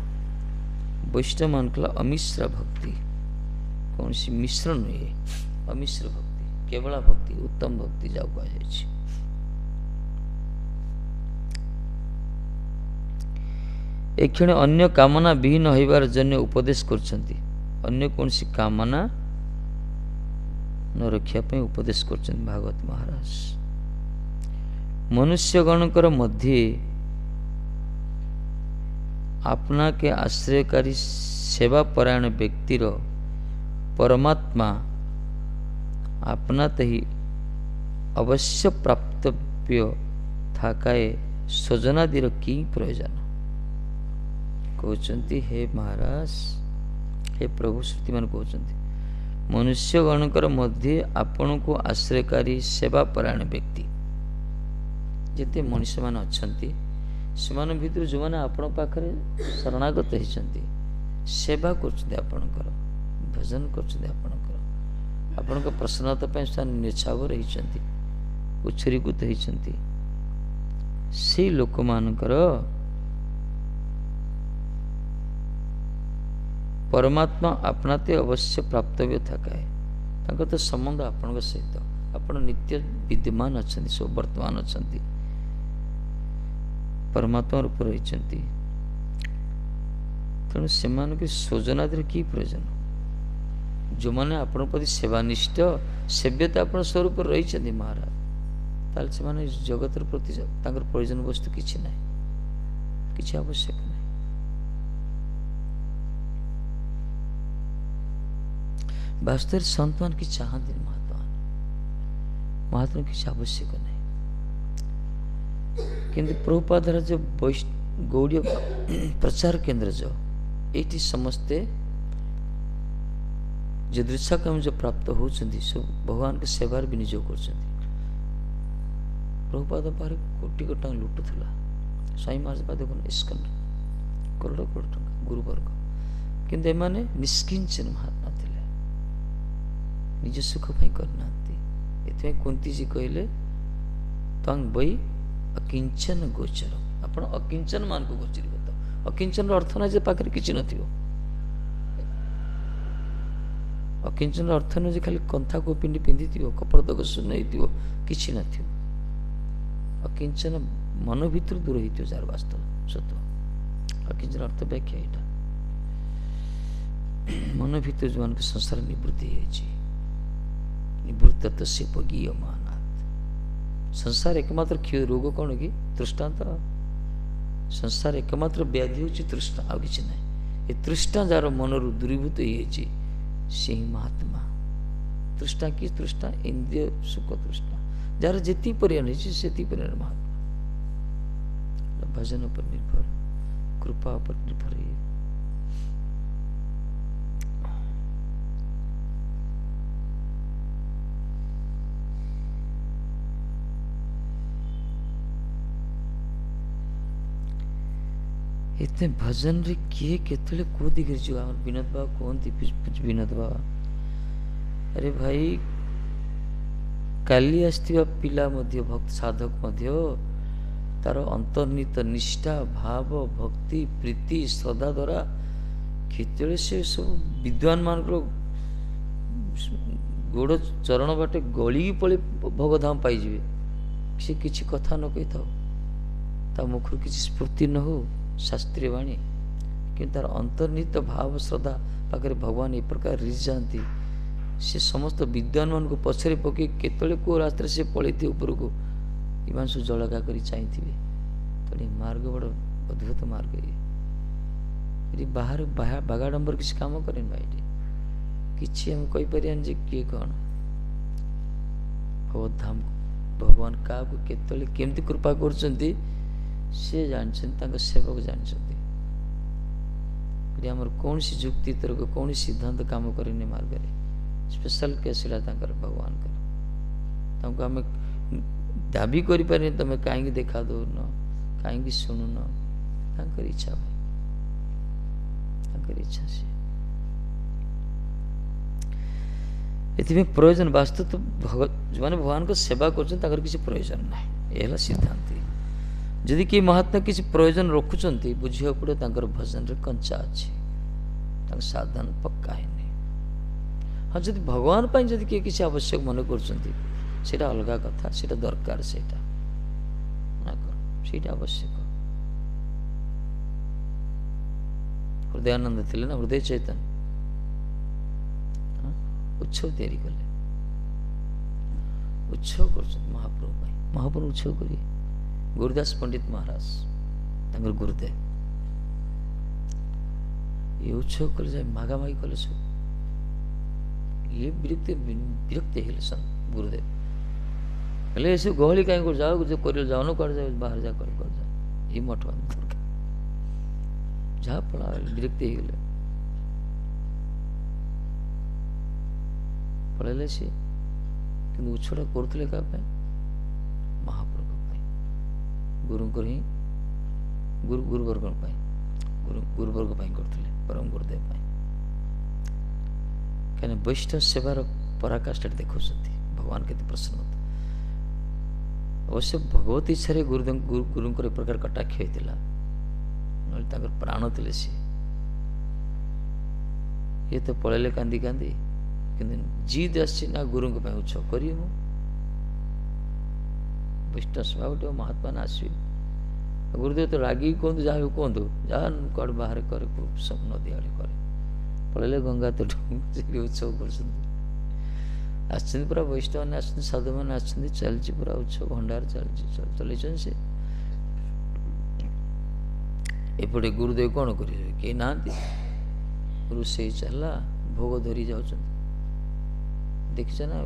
ବୈଷ୍ଣବମାନଙ୍କର ଅମିଶ୍ରା ଭକ୍ତି, କୌଣସି ମିଶ୍ର ନୁହେଁ, ଅମିଶ୍ର ଭକ୍ତି, କେବଳ ଭକ୍ତି, ଉତ୍ତମ ଭକ୍ତି ଯାହାକୁ କୁହାଯାଇଛି। ଏକ୍ଷଣି ଅନ୍ୟ କାମନା ବିହୀନ ହେବାର ଜন্য ଉପଦେଶ କରୁଛନ୍ତି। ଅନ୍ୟ କୌଣସି କାମନା ନ ରଖିବା ପାଇଁ ଉପଦେଶ କରୁଛନ୍ତି ଭାଗବତ ମହାରାଜ। ମନୁଷ୍ୟଗଣଙ୍କର ମଧ୍ୟରେ ଆପନାକେ ଆଶ୍ରୟକାରୀ ସେବାପରାୟଣ ବ୍ୟକ୍ତିର ପରମାତ୍ମା ଆପନାତେ ହିଁ ଅବଶ୍ୟ ପ୍ରାପ୍ତବ୍ୟ ଥାକାଏ ସ୍ୱଜନାଦିର କି ପ୍ରୟୋଜନ। କହୁଛନ୍ତି ହେ ମହାରାଜ, ହେ ପ୍ରଭୁ, ଶ୍ରୁତିମାନେ କହୁଛନ୍ତି ମନୁଷ୍ୟଗଣଙ୍କର ମଧ୍ୟରେ ଆପଣଙ୍କୁ ଆଶ୍ରୟକାରୀ ସେବାପରାୟଣ ବ୍ୟକ୍ତି, ଯେତେ ମଣିଷମାନେ ଅଛନ୍ତି ସେମାନଙ୍କ ଭିତରୁ ଯେଉଁମାନେ ଆପଣଙ୍କ ପାଖରେ ଶରଣାଗତ ହେଇଛନ୍ତି, ସେବା କରୁଛନ୍ତି, ଆପଣଙ୍କର ଭଜନ କରୁଛନ୍ତି, ଆପଣଙ୍କ ପ୍ରସନ୍ନତା ପାଇଁ ସେମାନେ ନିଚ୍ଛାବର ହେଇଛନ୍ତି, ଉତ୍ସର୍ଗୀକୃତ ହେଇଛନ୍ତି, ସେଇ ଲୋକମାନଙ୍କର ପରମାତ୍ମା ଆପନାତେ ଅବଶ୍ୟ ପ୍ରାପ୍ତବ୍ୟ ଥାକାଏ। ତାଙ୍କର ତ ସମ୍ବନ୍ଧ ଆପଣଙ୍କ ସହିତ, ଆପଣ ନିତ୍ୟ ବିଦ୍ୟମାନ ଅଛନ୍ତି, ସବୁ ବର୍ତ୍ତମାନ ଅଛନ୍ତି, ପରମାତ୍ମା ରୂପରେ ରହିଛନ୍ତି। ତେଣୁ ସେମାନଙ୍କ ସ୍ୱଜନାଦିର କି ପ୍ରୟୋଜନ? ଯେଉଁମାନେ ଆପଣଙ୍କ ପ୍ରତି ସେବାନିଷ୍ଠ, ସେବ୍ୟତା ଆପଣ ସ୍ୱରୂପରେ ରହିଛନ୍ତି ମହାରାଜ, ତାହେଲେ ସେମାନେ ଜଗତର ପ୍ରତି ତାଙ୍କର ପ୍ରୟୋଜନ ବସ୍ତୁ କିଛି ନାହିଁ, କିଛି ଆବଶ୍ୟକ ନାହିଁ। ବାସ୍ତବରେ ସନ୍ତମାନେ କିଛି ଚାହାନ୍ତିନି, ମହାତ୍ମା କିଛି ଆବଶ୍ୟକ ନାହିଁ। କିନ୍ତୁ ପ୍ରଭୁପାଦର ଯେଉଁ ଗୌଡ଼ୀୟ ପ୍ରଚାର କେନ୍ଦ୍ର ଯେଉଁ ଏଇଠି ସମସ୍ତେ ଯେ ଦୃଶ୍ୟକାମ ଯେଉଁ ପ୍ରାପ୍ତ ହେଉଛନ୍ତି, ସବୁ ଭଗବାନଙ୍କ ସେବାରେ ବିନିଯୋଗ କରୁଛନ୍ତି। ପ୍ରଭୁପାଦ ପାଖରେ କୋଟି କୋଟି ଟଙ୍କା ଲୁଟୁଥିଲା, ସ୍ୱାମୀ ମହାରାଜ ପାଦ ଇସ୍କନ କରୋଡ଼ କରୋଡ଼ ଟଙ୍କା ଗୁରୁବର୍ଗ, କିନ୍ତୁ ଏମାନେ ନିଷ୍କିଞ୍ଚନ ମହାତ୍ମା ଥିଲେ, ନିଜ ସୁଖ ପାଇଁ କରିନାହାନ୍ତି। ଏଥିପାଇଁ କୁନ୍ତୀଜୀ କହିଲେ ତ୍ୱାଂ ବୈ ଅକିଞ୍ଚନ ଗୋଚର, ଆପଣ ଅକିଞ୍ଚନ ମାନଙ୍କୁ ଗୋଚରୀଭୂତ। ଅକିଞ୍ଚନର ଅର୍ଥ ନାହିଁ ଯେ ପାଖରେ କିଛି ନଥିବ, ଅକିଞ୍ଚନର ଅର୍ଥ ନୁହେଁ ଯେ ଖାଲି କନ୍ଥା କୋପିଣ୍ଡି ପିନ୍ଧିଥିବ, କପଡ଼ତକ ଶୂନ୍ୟ ହେଇଥିବ, କିଛି ନଥିବ। ଅକିଞ୍ଚନ ମନ ଭିତରୁ ଦୂର ହେଇଥିବ, ଯାହାର ବାସ୍ତବ ସତ। ଅକିଞ୍ଚନ ଅର୍ଥ ବ୍ୟାଖ୍ୟା ଏଇଟା, ମନ ଭିତରୁ ଯେଉଁମାନଙ୍କ ସଂସାର ନିବୃତ୍ତି ହେଇଯାଇଛି, ନିବୃତ୍ତ ତ ସେ ପଗୀୟ ମହାନାଥ। ସଂସାର ଏକମାତ୍ର ରୋଗ କ'ଣ କି? ତୃଷ୍ଣାନ୍ତ। ସଂସାର ଏକମାତ୍ର ବ୍ୟାଧି ହେଉଛି ତୃଷ୍ଣା, ଆଉ କିଛି ନାହିଁ। ଏ ତୃଷ୍ଣା ଯାହାର ମନରୁ ଦୂରୀଭୂତ ହେଇଯାଇଛି, ସେ ହିଁ ମହାତ୍ମା। ତୃଷ୍ଣା କି ତୃଷ୍ଣା? ଇନ୍ଦ୍ରିୟ ସୁଖ ତୃଷ୍ଣା। ଯାହାର ଯେତିକି ପରିମାଣ ହେଇଛି ସେତିକି ପରିମାଣ ମହାତ୍ମା। ଭଜନ ଉପରେ ନିର୍ଭର, କୃପା ଉପରେ ନିର୍ଭର ହେଇ ଏତେ ଭଜନରେ କିଏ କେତେବେଳେ କେଉଁ ଦିଗରେ ଯିବ? ଆମର ବିନୋଦ ବାବା କୁହନ୍ତି, ବିନୋଦ ବାବା, ଆରେ ଭାଇ କାଲି ଆସିଥିବା ପିଲା ମଧ୍ୟ ଭକ୍ତ ସାଧକ ମଧ୍ୟ ତାର ଅନ୍ତର୍ନିହିତ ନିଷ୍ଠା, ଭାବ, ଭକ୍ତି, ପ୍ରୀତି, ଶ୍ରଦ୍ଧା ଦ୍ୱାରା କେତେବେଳେ ସେ ସବୁ ବିଦ୍ୱାନମାନଙ୍କର ଗୋଡ଼ ଚରଣ ବାଟେ ଗଳିକି ପଳେଇ ଭଗଧାମ ପାଇଯିବେ। ସେ କିଛି କଥା ନ କହିଥାଉ, ତା ମୁଖରୁ କିଛି ସ୍ଫୂର୍ତ୍ତି ନ ହଉ ଶାସ୍ତ୍ରୀୟ ବାଣୀ, କିନ୍ତୁ ତାର ଅନ୍ତର୍ନିହିତ ଭାବ ଶ୍ରଦ୍ଧା ପାଖରେ ଭଗବାନ ଏ ପ୍ରକାର ରିଝି ଯାଆନ୍ତି। ସେ ସମସ୍ତ ବିଦ୍ୱାନମାନଙ୍କୁ ପଛରେ ପକାଇ କେତେବେଳେ କେଉଁ ରାସ୍ତାରେ ସେ ପଳେଇଥିବେ ଉପରକୁ, ଏମାନେ ସବୁ ଜଳକା କରି ଚାହିଁଥିବେ। ତେଣୁ ଏ ମାର୍ଗ ବଡ଼ ଅଦ୍ଭୁତ ମାର୍ଗ। ଏଠି ବାହାରେ ବାଗାଡମ୍ବର କିଛି କାମ କରେନି ଭାଇ, ଏଠି କିଛି ଆମେ କହିପାରିବାନି ଯେ କିଏ କ'ଣ। ଭଗବଧାମ ଭଗବାନ କାହାକୁ କେତେବେଳେ କେମିତି କୃପା କରୁଛନ୍ତି ସେ ଜାଣିଛନ୍ତି, ତାଙ୍କ ସେବକ ଜାଣିଛନ୍ତି। ଏଠି ଆମର କୌଣସି ଯୁକ୍ତି ତର୍କ, କୌଣସି ସିଦ୍ଧାନ୍ତ କାମ କରେନି ମାର୍ଗରେ। ସ୍ପେଶାଲ କେସ୍ ଏଇଟା ତାଙ୍କର ଭଗବାନଙ୍କର। ତାଙ୍କୁ ଆମେ दाबी करें तुम कहीं देखा दौन कहीं शुणुन तांकर इच्छा भाई तांकर इच्छा सी ये प्रयोजन वास्तव तो जो मैंने भगवान को सेवा कर किसी प्रयोजन ना ये सिद्धांत जदि कि महात्मा किसी प्रयोजन रखुंट बुझा पड़े भजन रे कंचा अच्छी साधन पक्का है नहीं हाँ जब भगवान पर जदि किए किसी आवश्यक मन कर अलग कथा से दरकार से आवश्यक हृदयानंद थे ना हृदय चैतन्य उत्सव तैयारी कले उत्सव कर महाप्रभु महाप्रभु उत्सव करिए गुरुदास पंडित महाराज तंगर गुरुदेव ये उत्सव कले जाए मागामागी कले सब ये विरक्ति है गुरुदेव हेल्ले ऐसे गहली कहीं जाओ जो कर जाओ कर जाओ बाहर जा कर जाओ ये मठ दरकार जहाँ पड़ा विरक्ति हो गले पढ़े सी कि उत्सव करुले क्या महाप्रभु गुरु ही गुरुवर्ग गुरुवर्ग करते परम गुरुदेव कहीं वैष्णव सेवार पराकाष्ठा देखुं भगवान के प्रसन्न अवश्य भगवत इच्छा गुरुदेव गुरु प्रकार कटाक्ष होता ना प्राण थे सी ये तो पलैले कांदी कांदी कि जिद आना गुरु उत्सव करी वैष्णव सभा गोटे महात्मा ने आसवे गुरुदेव तो रागी कहतु जहाँ भी कहतु जहाँ कड़ बाहर करे नदी आड़े करे पलैले गंगा तो उत्सव कर पूरा वैष्णव मैंने साधु मैंने चलती पूरा उत्सव भंडार चल से एपटे गुरुदेव कौन करेंगे कहीं ना रोसे चला भोग धरी जाऊँ देखीच ना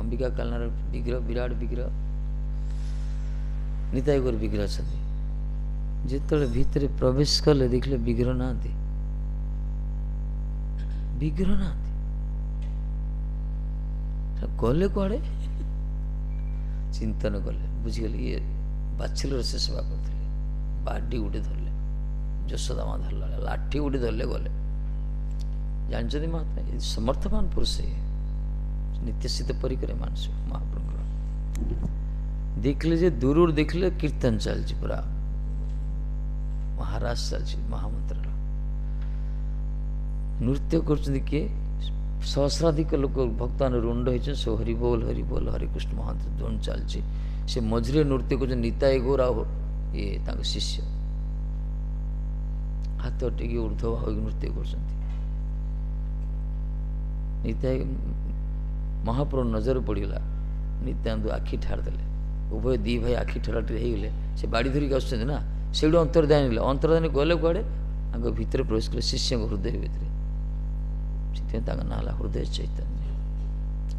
अंबिका कालनार विग्रह विराट विग्रह निताई गोर विग्रह अच्छा जिते भितर प्रवेश कले देखले विग्रह ना विग्रह ना गले कड़े चिंतन कले बुझीगले ये बाछिलर से सेवा करते बाडी गोटे धरले यशोदा माँ धरला लाठी गोटे धरले गले जानते महात्मा समर्थवान पुरुष है नित्य सिद्ध परिकर मानस महाप्रभु देखले जे दूर देखले कीर्तन चलती पूरा महाराज चलती महामंत्र नृत्य कर किए सहस्राधिक लोक भक्तान रुंड हो सो हरि बोल हरे कृष्ण महांत दोन चलती से मझे नृत्य कर निताई गौर ये शिष्य हाथ टेकी ऊर्ध्व भाव नृत्य कर निताई महाप्रभु नजर पड़ा नित्यानंद आखि ठारदेले उभय दी भाई आखि ठराटे होगले से बाड़ी धरिक आसुना से अंतर्दायी अंतर्दायी गले कड़े भितर प्रवेश कले शिष्य हृदय भितर से ना हृदय चैतन्य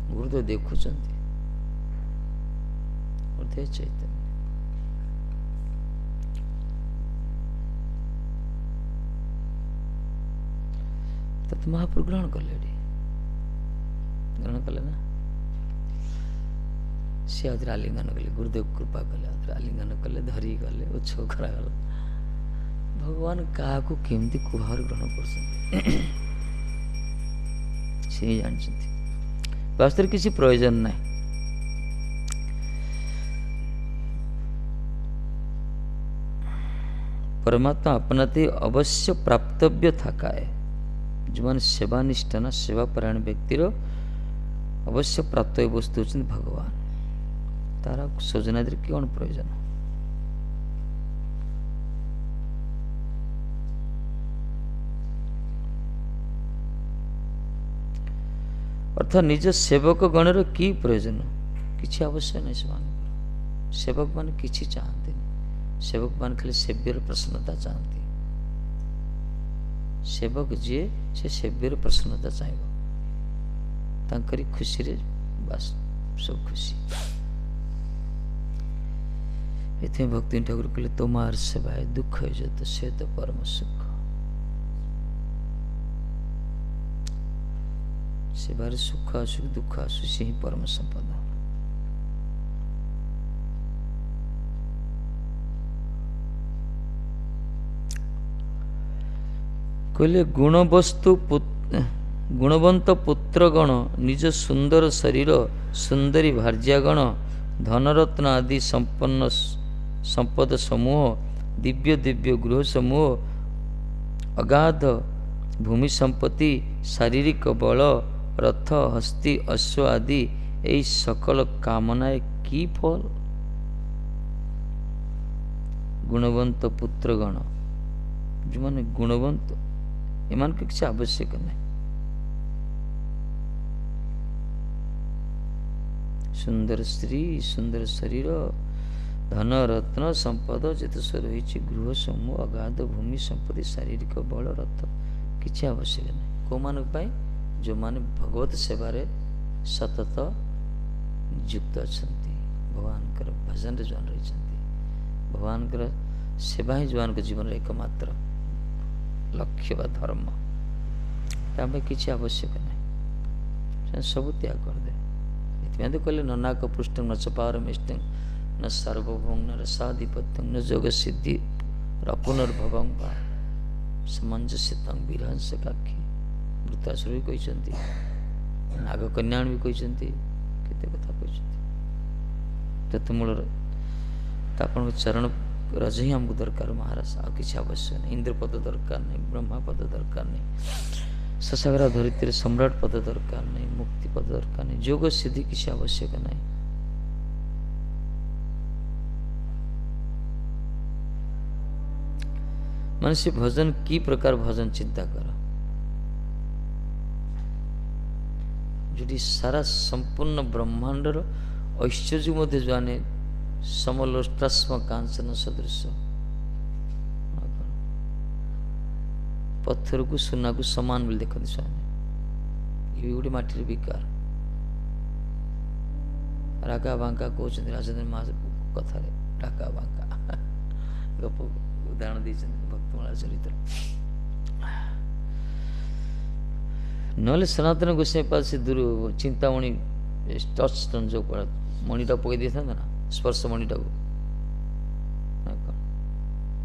गुरुदेव देखुं हृदय चैतन्य तत् महाप्रभु ग्रहण कले ग्रहण कले ना सी आदि आलिंगन कले गुरुदेव कृपा कले आदि आलिंगन कले धरी गले उत्सव करागला भगवान क्या केमती कुभार ग्रहण कर वास्तव किसी प्रयोजन ना परमात्मा अपनाते अवश्य प्राप्तव्य था है जो मैंने सेवानिष्ठ ना सेवापरायण व्यक्तिर अवश्य प्राप्त वस्तु होती भगवान तारा सजना कौन प्रयोजन अर्थात निज सेवक गणर कि प्रयोजन किसी आवश्यक नहीं से सेवक मान किसी चाहते नहीं सेवक मान खाली सेव्यर प्रसन्नता चाहती सेवक जी से सेव्यर प्रसन्नता चाहिए तांकरी खुशी रे बस सब खुशी इतने भक्ति ठाकुर कहले तुम्हार सेवा दुख है जो तो से तो परम सुख सेवार सुख आसु दुख आसु से ही परम संपदा କହିଲେ ଗୁଣବନ୍ତ ପୁତ୍ରଗଣ ନିଜ ସୁନ୍ଦର ଶରୀର ସୁନ୍ଦରୀ ଭାର୍ଯ୍ୟାଗଣ ଧନରତ୍ନ ଆଦି ସମ୍ପନ୍ନ ସମ୍ପଦ ସମୂହ ଦିବ୍ୟ ଦିବ୍ୟ ଗୃହ ସମୂହ ଅଗାଧ ଭୂମି ସମ୍ପତ୍ତି ଶାରୀରିକ ବଳ ରଥ ହସ୍ତି ଅଶ୍ଵ ଆଦି ଏହି ସକଳ କାମନାଏ କି ଫଳ? ଗୁଣବନ୍ତ ପୁତ୍ରଗଣ ଯେଉଁମାନେ ଗୁଣବନ୍ତ ଏମାନଙ୍କ କିଛି ଆବଶ୍ୟକ ନାହିଁ। ସୁନ୍ଦର ସ୍ତ୍ରୀ ସୁନ୍ଦର ଶରୀର ଧନ ରତ୍ନ ସମ୍ପଦ ଯେତେ ରହିଛି ଗୃହ ସମୂହ ଅଗାଧ ଭୂମି ସମ୍ପତ୍ତି ଶାରୀରିକ ବଳ ରଥ କିଛି ଆବଶ୍ୟକ ନାହିଁ। କେଉଁମାନଙ୍କ ପାଇଁ? ଯେଉଁମାନେ ଭଗବତ ସେବାରେ ସତତ ନିଯୁକ୍ତ ଅଛନ୍ତି, ଭଗବାନଙ୍କର ଭଜନରେ ଯେଉଁମାନେ ରହିଛନ୍ତି, ଭଗବାନଙ୍କର ସେବା ହିଁ ଯେଉଁମାନଙ୍କ ଜୀବନର ଏକମାତ୍ର ଲକ୍ଷ୍ୟ ବା ଧର୍ମ। ତା ପାଇଁ କିଛି ଆବଶ୍ୟକ ନାହିଁ, ସେମାନେ ସବୁ ତ୍ୟାଗ କରିଦେବେ। ଏଥିପାଇଁ ତ କହିଲେ ନନାକ ପୃଷ୍ଠ ନ ଚପାରମିଷ୍ଟ ନ ସାର୍ବଭୌମ ନ ରସାଧିପତ୍ୟ ନ ଯୋଗ ସିଦ୍ଧି ରପୁନର୍ଭବଂ ବା ସମଞ୍ଜସ୍ୟତଂ ବିରହଂସକାକ୍ଷୀ। ବୃତ୍ତାସୁର ବି କହିଛନ୍ତି, ନାଗକନ୍ୟାଣ ବି କହିଛନ୍ତି, କେତେ କଥା କହିଛନ୍ତି। ତତ୍ମୂଳର ତ ଆପଣଙ୍କ ଚରଣ ରଜ ହିଁ ଆମକୁ ଦରକାର ମହାରାଜ, ଆଉ କିଛି ଆବଶ୍ୟକ ନାହିଁ। ଇନ୍ଦ୍ରପଦ ଦରକାର ନାହିଁ, ବ୍ରହ୍ମାପଦ ଦରକାର ନାହିଁ, ଶଶାଗ୍ରା ଧରିତ୍ରୀରେ ସମ୍ରାଟ ପଦ ଦରକାର ନାହିଁ, ମୁକ୍ତି ପଦ ଦରକାର ନାହିଁ, ଯୋଗ ସିଦ୍ଧି କିଛି ଆବଶ୍ୟକ ନାହିଁ। ମାନେ ସେ ଭଜନ କି ପ୍ରକାର ଭଜନ ଚିନ୍ତା କର, ଯୋଉଠି ସାରା ସମ୍ପୂର୍ଣ୍ଣ ବ୍ରହ୍ମାଣ୍ଡର ଐଶ୍ୱର୍ଯ୍ୟ ମଧ୍ୟ ଜାନେ ସମଲୋଷ୍ଟ୍ରାସ୍ମ କାଞ୍ଚନ ସଦୃଶ। ପଥରକୁ ସୁନାକୁ ସମାନ ବୋଲି ଦେଖନ୍ତି ସ୍ୱାମୀ। ଇଏ ଗୋଟେ ମାଟିର ବିକାର। ରାକା ବାଙ୍କା କହୁଛନ୍ତି ରାଜେନ୍ଦ୍ର ମହା କଥାରେ, ରାକା ବାଙ୍କା ଗପ ଉଦାହରଣ ଦେଇଛନ୍ତି ଭକ୍ତମାଳା ଚରିତ୍ର। ନହେଲେ ସନାତନ ଗୋସ୍ୱାମୀ ପାଦ ସେ ଚିନ୍ତାମଣି ଟଚ୍ ଷ୍ଟୋନ୍ ଯେଉଁ ମଣିଟା ପକାଇ ଦେଇଥାନ୍ତା ନା, ସ୍ପର୍ଶ ମଣିଟାକୁ।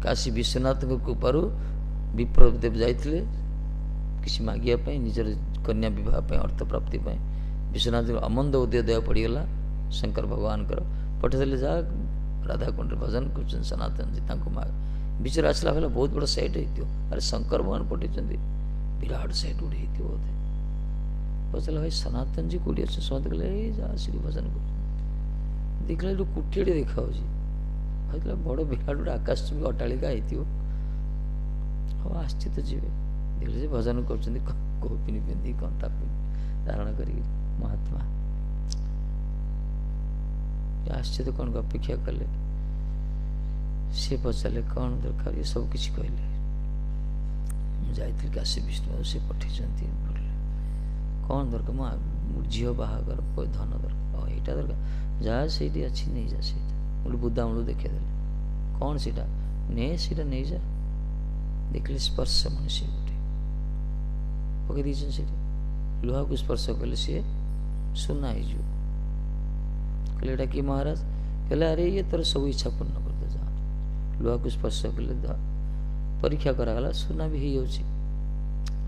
କାଶୀ ବିଶ୍ୱନାଥଙ୍କ କୃପାରୁ ବିପ୍ରଦେବ ଯାଇଥିଲେ କିଛି ମାଗିବା ପାଇଁ, ନିଜର କନ୍ୟା ବିବାହ ପାଇଁ, ଅର୍ଥ ପ୍ରାପ୍ତି ପାଇଁ। ବିଶ୍ୱନାଥଙ୍କ ଅମନ୍ଦ ଉଦୟ ଦେହ ପଡ଼ିଗଲା ଶଙ୍କର ଭଗବାନଙ୍କର, ପଠେଇଦେଲେ ଯା ରାଧାକୁଣ୍ଡରେ ଭଜନ କରୁଛନ୍ତି ସନାତନଜୀ, ତାଙ୍କୁ ମାଗ। ବିଚରା ଆସିଲା ହେଲା ବହୁତ ବଡ଼ ସାଇଟ୍ ହେଇଥିବ, ଆରେ ଶଙ୍କର ଭଗବାନ ପଠେଇଛନ୍ତି, ବିରାଟ ସାଇଟ୍ ଗୋଟେ ହେଇଥିବ ବୋଧେ। ପଚାରିଲା ଭାଇ ସନାତନଜୀ କୋଉଠି ଅଛନ୍ତି? ସମସ୍ତେ କହିଲେ ଏଇ ଯା ସେଠି ଭଜନ କରୁଛନ୍ତି। ଦେଖିଲା ଏଠୁ କୁଟିଆଟେ ଦେଖାଯାଉଛି, ଭାବିଥିଲା ବଡ଼ ବିରାଟ ଗୋଟେ ଆକାଶଚୁମ୍ବୀ ଅଟ୍ଟାଳିକା ହେଇଥିବ। ହଉ ଆସିଛି ତ ଯିବେ, ଦେଖିଲେ ଯେ ଭଜନ କରୁଛନ୍ତି, କୌପିନି ପିନ୍ଧି କନ୍ତା ଧାରଣ କରିକି ମହାତ୍ମା। ଆସିছে ତ କ'ଣ ଅପେକ୍ଷା କଲେ? ସିଏ ପଚାରିଲେ କ'ଣ ଦରକାର, ଏ ସବୁ କିଛି କହିଲେ। ମୁଁ ଯାଇଥିଲି କାଶୀ ବିଷ୍ଣୁ, ସେ ପଠେଇଛନ୍ତି। କ'ଣ ଦରକାର? ମୋ ଝିଅ ବାହାଘର ଧନ ଦରକାର, ଏଇଟା ଦରକାର, ଯାହା ସେଇଠି ଅଛି ନେଇଯା। ସେଇଟା ଗୋଟେ ବୁଦାମୂଳ ଦେଖେଇଦେଲେ, କ'ଣ ସେଇଟା ନେ, ସେଇଟା ନେଇଯା। ଦେଖିଲେ ସ୍ପର୍ଶ ମଣି ସିଏ ଗୋଟେ ପକେଇ ଦେଇଛନ୍ତି ସେଠି। ଲୁହାକୁ ସ୍ପର୍ଶ କଲେ ସିଏ ସୁନା ହେଇଯିବ। କହିଲେ ଏଇଟା କି ମହାରାଜ? କହିଲେ ଆରେ ଇଏ ତୋର ସବୁ ଇଚ୍ଛା ପୂର୍ଣ୍ଣ କରିଦେ, ଯା। ଲୁହାକୁ ସ୍ପର୍ଶ କଲେ, ପରୀକ୍ଷା କରାଗଲା, ସୁନା ବି ହେଇଯାଉଛି।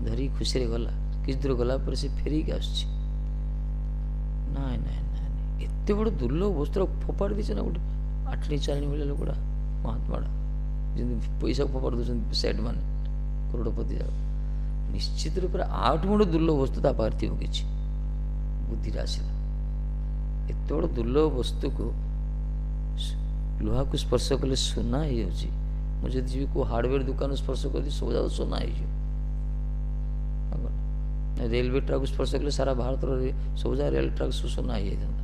ଧରିକି ଖୁସିରେ ଗଲା, କିଛି ଦୂର ଗଲା ପରେ ସେ ଫେରିକି ଆସୁଛି। ନାଇଁ ନାଇଁ ନାଇଁ ନାଇଁ, ଏତେ ବଡ଼ ଦୁର୍ଲଭ ବସ୍ତ୍ର ଫୋପାଡ଼ି ଦେଇছে ନା ଗୋଟେ ଆଠଣି ଚାରିଣି ଭଳିଆ ଲୋକଟା, ମହାତ୍ମାଟା, ଯେମିତି ପଇସା ଫୋପାଡ଼ି ଦେଉଛନ୍ତି ସେଟ୍ ମାନେ କରୋଡ଼ପତି ଯାକ। ନିଶ୍ଚିତ ରୂପରେ ଆଠୁ ବଡ଼ ଦୁର୍ଲଭ ବସ୍ତୁ ତା ପାଖରେ ଥିବ କିଛି। ବୁଦ୍ଧିରେ ଆସିଲା, ଏତେ ବଡ଼ ଦୁର୍ଲଭ ବସ୍ତୁକୁ ଲୁହାକୁ ସ୍ପର୍ଶ କଲେ ସୁନା ହେଇଯାଉଛି। ମୁଁ ଯଦି ଯିବି କେଉଁ ହାର୍ଡ଼ୱେର ଦୋକାନକୁ ସ୍ପର୍ଶ କରିବି, ସବୁ ଯାକ ସୁନା ହେଇଯିବ। ରେଲୱେ ଟ୍ରାକ୍କୁ ସ୍ପର୍ଶ କଲେ ସାରା ଭାରତର ସବୁ ଯାକ ରେଳ ଟ୍ରାକ୍ ସୁନା ହେଇଯାଇଥାନ୍ତା।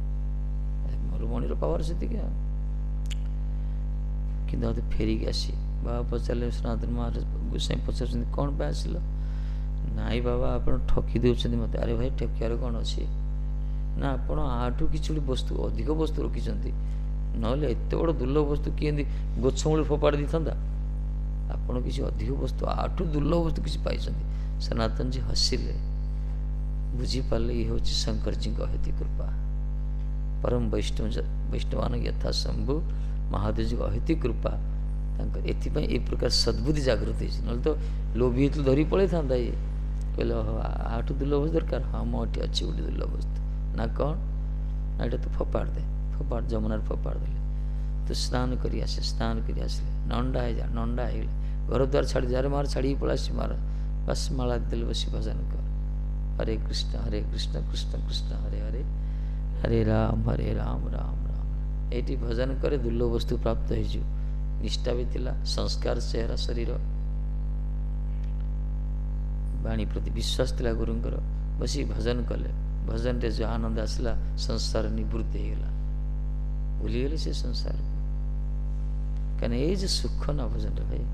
ମୋର ମଣିର ପାୱାର ସେତିକି। କିନ୍ତୁ ଆଉ ଫେରିକି ଆସି ବାବା ପଚାରିଲେ, ସନାତନ ମହାରାଜ ଗୋସ୍ୱାମୀ ପଚାରୁଛନ୍ତି କ'ଣ ପାଇଁ ଆସିଲ? ନାଇଁ ବାବା ଆପଣ ଠକି ଦେଉଛନ୍ତି ମୋତେ। ଆରେ ଭାଇ ଠକିବାର କ'ଣ ଅଛି? ନା ଆପଣ ଆଠୁ କିଛି ଗୋଟେ ବସ୍ତୁ, ଅଧିକ ବସ୍ତୁ ରଖିଛନ୍ତି, ନହେଲେ ଏତେ ବଡ଼ ଦୁର୍ଲଭ ବସ୍ତୁ କିଏ ଏମିତି ଗଛ ମୂଳେ ଫୋପାଡ଼ି ଦେଇଥାନ୍ତା? ଆପଣ କିଛି ଅଧିକ ବସ୍ତୁ, ଆଠୁ ଦୁର୍ଲଭ ବସ୍ତୁ କିଛି ପାଇଛନ୍ତି। ସନାତନଜୀ ହସିଲେ, ବୁଝିପାରିଲେ ଇଏ ହେଉଛି ଶଙ୍କରଜୀଙ୍କ ଅହେତି କୃପା। ପରମ ବୈଷ୍ଣବାନ ଯଥା ଶମ୍ଭୁ ମହାଦେବଜୀଙ୍କ ଅହେତି କୃପା एपाई ए प्रकार सद्बुद्धि जागृत होती ना तो लोभी तो धरी पड़े था ये कहले आठू दुर्लभ वस्तु दरकार हाँ मोटी अच्छी गोटे दुर्लभ वस्तु ना कौन ना ये तो फोपाड़ दे फोपाड़ जमुनार फोपाड़ देले तो स्नान करी आसे स्नान करी आसले नंडा है जा नंडा है घर द्वार छाड़ी जा मार छाड़ी पड़ा मार बस माला दिल बसी भजन कर हरे कृष्ण कृष्ण कृष्ण हरे हरे हरे राम राम राम ये भजन करे दुर्लभ वस्तु प्राप्त हो निष्ठा भी थिला संस्कार चेहरा शरीर वाणी प्रति विश्वास थिला गुरुंकर बसी भजन कले भजन रे जो आनंद आसला संसार निवृत्ति होगा भूलीगले से संसार को कहने ये जो सुख ना भजन रे भाई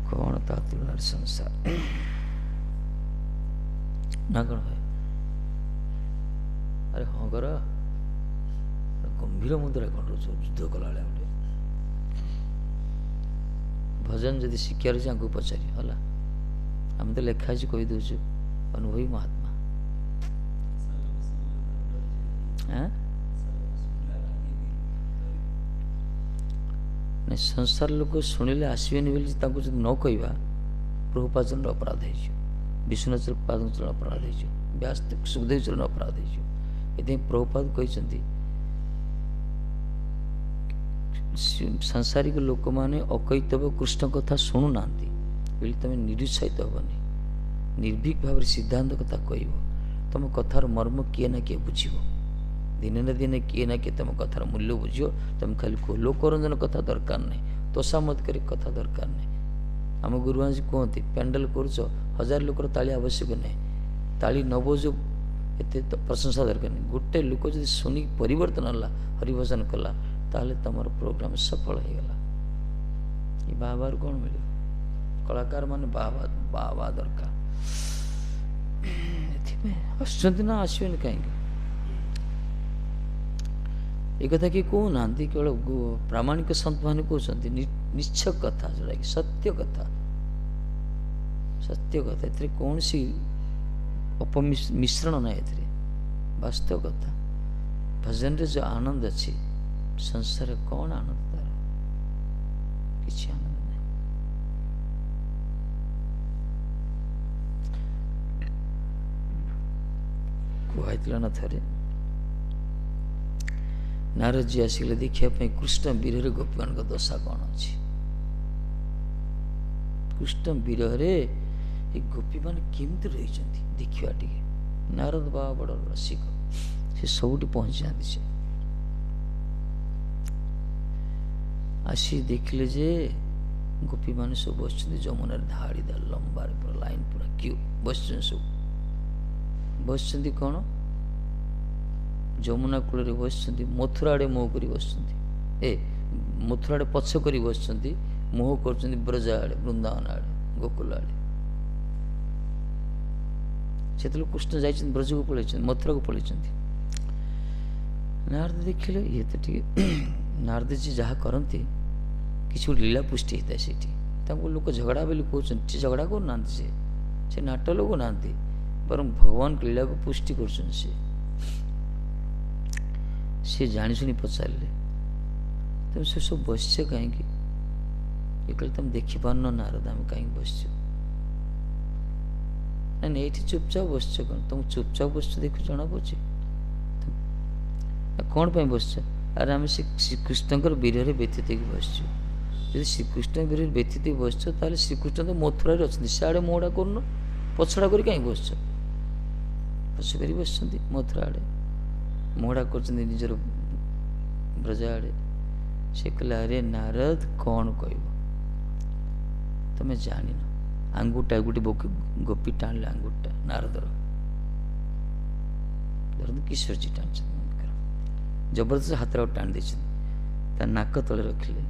कौन ता तुलना संसार ना कौन भाई अरे हाँ कर गंभीर मुद्रा कौन रोज युद्ध कला भजन जदि शिक्षार अच्छे आगे पचारि है आम तो लेखा अच्छे कही दौचु अनुभवी महात्मा नहीं संसार लोक शुणिले आसबेनि बोली जो न कहवा प्रभुपादचरण अपराध हो विष्णुचरण प्रभुपादचरण अपराध हो व्यास सुखदेव चरण अपराध हो प्रभुपाद कहते सांसारिक लोक मैंने अकैतव्य कृष्ण कथा शुणु ना तुम निरुत्साहित हेनी निर्भीक भाव सिद्धांत कथा कह तुम कथार मर्म किए ना किए बुझ दिने न दिने किए ना किए तुम कथार मूल्य बुझ तुम खाली लोकरंजन कथा दरकार नहीं तोषामत कर कथा दरकार नहीं आम गुरुआ जी कहते पेंडल कर 1000 लोकर ताली आवश्यक नहीं ताली न बजो एत प्रशंसा दरकार नहीं गोटे लोक जो शुणी परिवर्तन है हरिभजन कला ताले तमर प्रोग्राम सफल हो गला ये बाहबार कौन मिले कलाकार माने बाबा दरकार आसुँच ना आसबे कहीं एक कथा कि कहूना केवल प्रामाणिक सन्त मैंने कहते निश्चय कथा जोड़ा कि सत्य कथा कौन सी अपमिश्रण ना वास्तव कथा भजन रे जो आनंद अच्छी संसार कौन आनंद तार किसी आनंद नहीं कहला ना थे नारद जी आसिले देखा कृष्ण विरह गोपीमान दशा कौन अच्छी कृष्ण विरह गोपी मान केमती रही देखा टे नारद बाबा बड़ रसिक से सबुठ पहुंची जाती से आसी देखले जे गोपी मान सब बस जमुनार धाड़ी लंबा पूरा लाइन पूरा क्यू बस सब बस कौन जमुना कूल बस मथुरा आड़े मोह कर बस मथुरा आड़े पछ कर बस मोह कर ब्रजा आड़े वृंदावन आड़े गोकुल आड़े से कृष्ण जा ब्रज को पलि मथुरा को पलि नारद देखिले ये तो ठीक नारद जी जहाँ करती किसी लीला पुष्टि होता है सीटी लोक झगड़ा बोली कहते झगड़ा करना से नाट लोग ना बर भगवान लीला को पुष्टि कर जानी शुणी पचारे तुम से सब बस कहीं ये कहले तुम देखिपार नारद आम कहीं बस नहीं ये चुपचाप बस कौन तुम चुपचाप बस देख जना पड़े कौन पर बस अरे आम श्रीकृष्ण विरह व्यतीत बस श्रीकृष्ण विरह व्यतीत बस श्रीकृष्ण तो मथुरा अच्छा सियाड़े मोहड़ा कर पछड़ा कर कहीं बस पछ कर बस मथुरा आड़े मोहड़ा कर निजर ब्रजा आड़े से कहला अरे नारद कौन कह तुम्हें जान आंगुटा गोटे गोपी टाणिले आंगुटा नारदर किशोर जी टाणी जबरदस्त हाथ टाणी दे नाक तले रखिले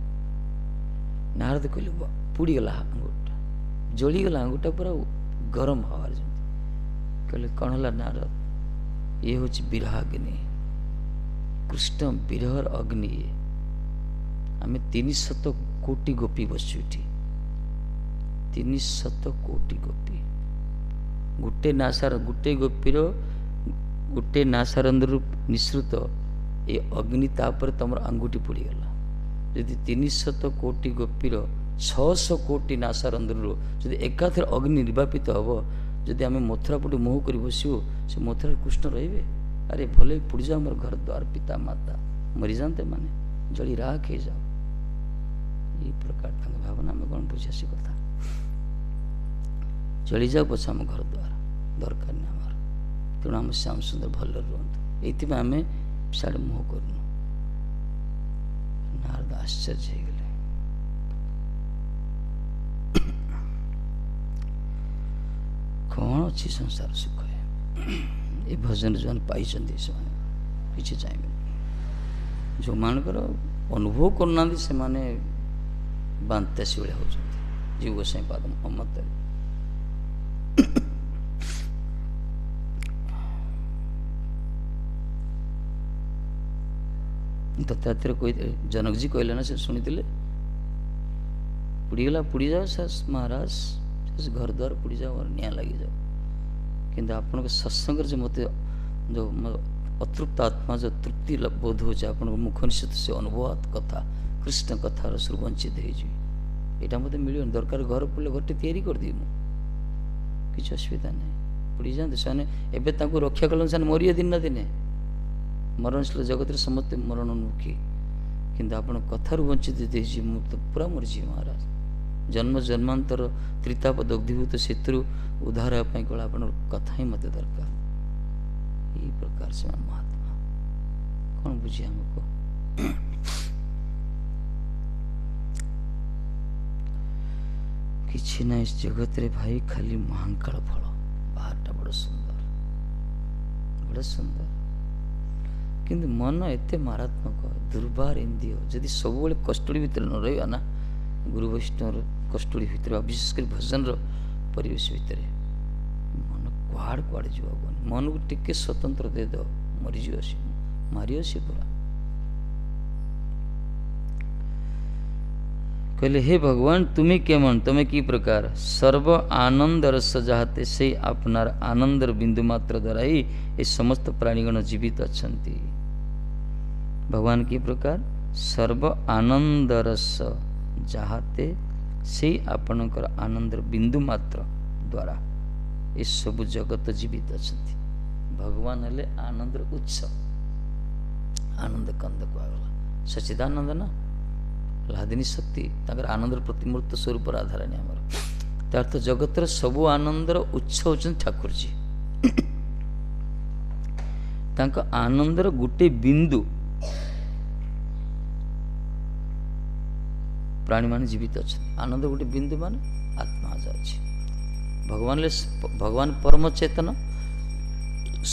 नारद कहले पुड़ीगला आंगुटा जलीगला आंगुटा पूरा गरम हवा कहले कौन है नारद ये हूँ विरहाग्नि कृष्ण विरहर अग्नि ये आम 300 कोटी गोपी बसु 300 कोटी गोपी गोटे नासार गोटे गोपीर गोटे नासारंदर निश्रुत ये अग्नि तापर तुम आंगुठी पोड़गला ଯଦି 300 କୋଟି ଗୋପୀର 600 କୋଟି ନାସାରନ୍ଧ୍ରରୁ ଯଦି ଏକାଥରେ ଅଗ୍ନି ନିର୍ବାପିତ ହେବ, ଯଦି ଆମେ ମଥୁରା ପଟେ ମୁହଁ କରି ବସିବୁ, ସେ ମଥୁରାରେ କୃଷ୍ଣ ରହିବେ? ଆରେ ଭଲେ ପୋଡ଼ିଯାଉ ମୋର ଘର ଦ୍ୱାର ପିତା ମାତା, ମରିଯାଆନ୍ତେ ମାନେ ଜଳି ରାଖ ହେଇଯାଉ। ଏଇ ପ୍ରକାର ତାଙ୍କ ଭାବନା। ଆମେ କ'ଣ ବୁଝିବା ସେ କଥା? ଜଳିଯାଉ ପଛେ ଆମ ଘର ଦ୍ୱାର, ଦରକାର ନାହିଁ ଆମର। ତେଣୁ ଆମ ଶ୍ୟାମ ସୁନ୍ଦର ଭଲରେ ରୁହନ୍ତୁ। ଏଇଥିପାଇଁ ଆମେ ସିଆଡ଼େ ମୁହଁ କରୁନୁ। ନାରଦ ଆଶ୍ଚର୍ଯ୍ୟ ହେଇଗଲେ। କ'ଣ ଅଛି ସଂସାର ସୁଖରେ? ଏ ଭଜନ ଯେଉଁମାନେ ପାଇଛନ୍ତି ସେମାନେ କିଛି ଚାହିଁବେନି। ଯେଉଁମାନଙ୍କର ଅନୁଭବ କରୁନାହାନ୍ତି ସେମାନେ ବାନ୍ତାସୀ ଭଳିଆ ହେଉଛନ୍ତି। ଜୀବ ଗୋସାଇଁ ପାଦ ମତରେ ଦତ୍ତାତ୍ରେୟ କହିଥିଲେ, ଜନକଜୀ କହିଲେ ନା, ସେ ଶୁଣିଥିଲେ, ପୋଡ଼ିଗଲା ପୋଡ଼ିଯାଉ ମହାରାଜ, ସେ ଘର ଦ୍ୱାର ପୋଡ଼ିଯାଉ, ନିଆଁ ଲାଗିଯାଉ, କିନ୍ତୁ ଆପଣଙ୍କ ସତ୍ସଙ୍ଗରେ ଯେ ମୋତେ ଯେଉଁ ଅତୃପ୍ତ ଆତ୍ମା ଯେଉଁ ତୃପ୍ତି ବୋଧ ହେଉଛି, ଆପଣଙ୍କ ମୁଖ ନିଶ୍ଚିତ ସେ ଅନୁଭବ କଥା, କୃଷ୍ଣ କଥାର ସବୁ ବଞ୍ଚିତ ହେଇଯିବି। ଏଇଟା ମୋତେ ମିଳିବନି। ଦରକାର ଘର ପଡ଼ିଲେ ଘରଟି ତିଆରି କରିଦେବି ମୁଁ, କିଛି ଅସୁବିଧା ନାହିଁ। ପୋଡ଼ିଯାଆନ୍ତୁ ସେମାନେ। ଏବେ ତାଙ୍କୁ ରକ୍ଷା କଲେ ସେମାନେ ମରିବେ ଦିନ ନା ଦିନେ। ମରଣଶୀଳ ଜଗତରେ ସମସ୍ତେ ମରଣୋନ୍ମୁଖୀ, କିନ୍ତୁ ଆପଣ କଥାରୁ ବଞ୍ଚିତ ଦେଇଛି, ମୁଁ ତ ପୁରା ମରିଯିବି ମହାରାଜ। ଜନ୍ମ ଜନ୍ମାନ୍ତର ତ୍ରିତାପ ଦଗ୍ଧୀଭୂତ ସେଥିରୁ ଉଦ୍ଧାର ହେବା ପାଇଁ କେବଳ ଆପଣଙ୍କ କଥା ହିଁ ମୋତେ ଦରକାର। ଏଇ ପ୍ରକାର ସେମାନେ ମହାତ୍ମା। କ'ଣ ବୁଝି ଆମକୁ? କିଛି ନାହିଁ ଜଗତରେ ଭାଇ, ଖାଲି ମହାଙ୍କାଳ ଫଳ। ବାହାରଟା ବଡ଼ ସୁନ୍ଦର, ବଡ଼ ସୁନ୍ଦର, କିନ୍ତୁ ମନ ଏତେ ମାରାତ୍ମକ, ଦୁର୍ବାର ଇନ୍ଦ୍ରିୟ। ଯଦି ସବୁବେଳେ କଷ୍ଟଡ଼ି ଭିତରେ ନ ରହିବା ନା, ଗୁରୁ ବୈଷ୍ଣବର କଷ୍ଟଡ଼ି ଭିତରେ, ବିଶେଷ କରି ଭଜନର ପରିବେଶ ଭିତରେ, ମନ କୁଆଡ଼େ କୁଆଡ଼େ ଯିବ। ମନକୁ ଟିକେ ସ୍ୱତନ୍ତ୍ର ଦେଇଦେବ, ମରିଯିବ ସେ, ମାରିବ ସେ ପୁରା। କହିଲେ, হে ভগবান তুমি কেমন, তুমি কি প্রকার? সর্ব আনন্দ রস যাহাতে সেই আপনার আনন্দর বিন্দু মাত্র দ্বারা হি এই সমস্ত প্রাণীগণ জীবিত অছন্তি। ভগবান কি প্রকার? সর্ব আনন্দ রস যাহাতে সেই আপনার আনন্দর বিন্দু মাত্র দ্বারা এই সবু জগত জীবিত অছন্তি। ভগবান হলে আনন্দর উৎস, ଆନନ୍ଦ କନ୍ଦ କୁହାଗଲା। ସଚିଦାନନ୍ଦ ନା, ଲାଦିନୀ ଶକ୍ତି, ତାଙ୍କର ଆନନ୍ଦର ପ୍ରତିମୂର୍ତ୍ତ ସ୍ୱରୂପ ରାଧାରାଣୀ ଆମର। ତା ଅର୍ଥ ଜଗତର ସବୁ ଆନନ୍ଦର ଉତ୍ସ ହେଉଛନ୍ତି ଠାକୁରଜୀ। ତାଙ୍କ ଆନନ୍ଦର ଗୋଟେ ବିନ୍ଦୁ ପ୍ରାଣୀମାନେ ଜୀବିତ ଅଛନ୍ତି। ଆନନ୍ଦ ଗୋଟେ ବିନ୍ଦୁ ମାନେ ଆତ୍ମା ଯାଉଛି। ଭଗବାନ ଭଗବାନ ପରମ ଚେତନ,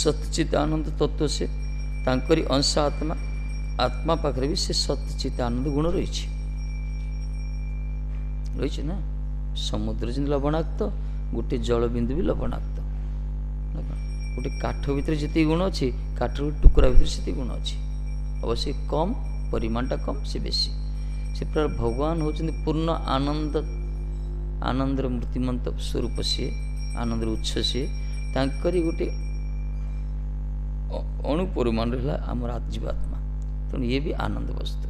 ସତ୍ଚିତ ଆନନ୍ଦ ତତ୍ତ୍ୱ ସେ, ତାଙ୍କରି ଅଂଶ ଆତ୍ମା। ଆତ୍ମା ପାଖରେ ବି ସେ ସତ୍ଚିତ ଆନନ୍ଦ ଗୁଣ ରହିଛି, ରହିଛି ନା। ସମୁଦ୍ର ଯେମିତି ଲବଣାକ୍ତ, ଗୋଟେ ଜଳବିନ୍ଦୁ ବି ଲବଣାକ୍ତ। ଗୋଟେ କାଠ ଭିତରେ ଯେତିକି ଗୁଣ ଅଛି, କାଠର ଗୋଟେ ଟୁକୁରା ଭିତରେ ସେତିକି ଗୁଣ ଅଛି। ଅବଶ୍ୟ କମ୍, ପରିମାଣଟା କମ୍, ସେ ବେଶୀ। ସେ ପ୍ରକାର ଭଗବାନ ହେଉଛନ୍ତି ପୂର୍ଣ୍ଣ ଆନନ୍ଦ, ଆନନ୍ଦର ମୂର୍ତ୍ତିମନ୍ତ ସ୍ୱରୂପ ସିଏ, ଆନନ୍ଦର ଉତ୍ସ ସିଏ। ତାଙ୍କରି ଗୋଟେ ଅଣୁ ପରିମାଣରେ ହେଲା ଆମର ଜୀବାତ୍ମା। ତେଣୁ ଇଏ ବି ଆନନ୍ଦ ବସ୍ତୁ।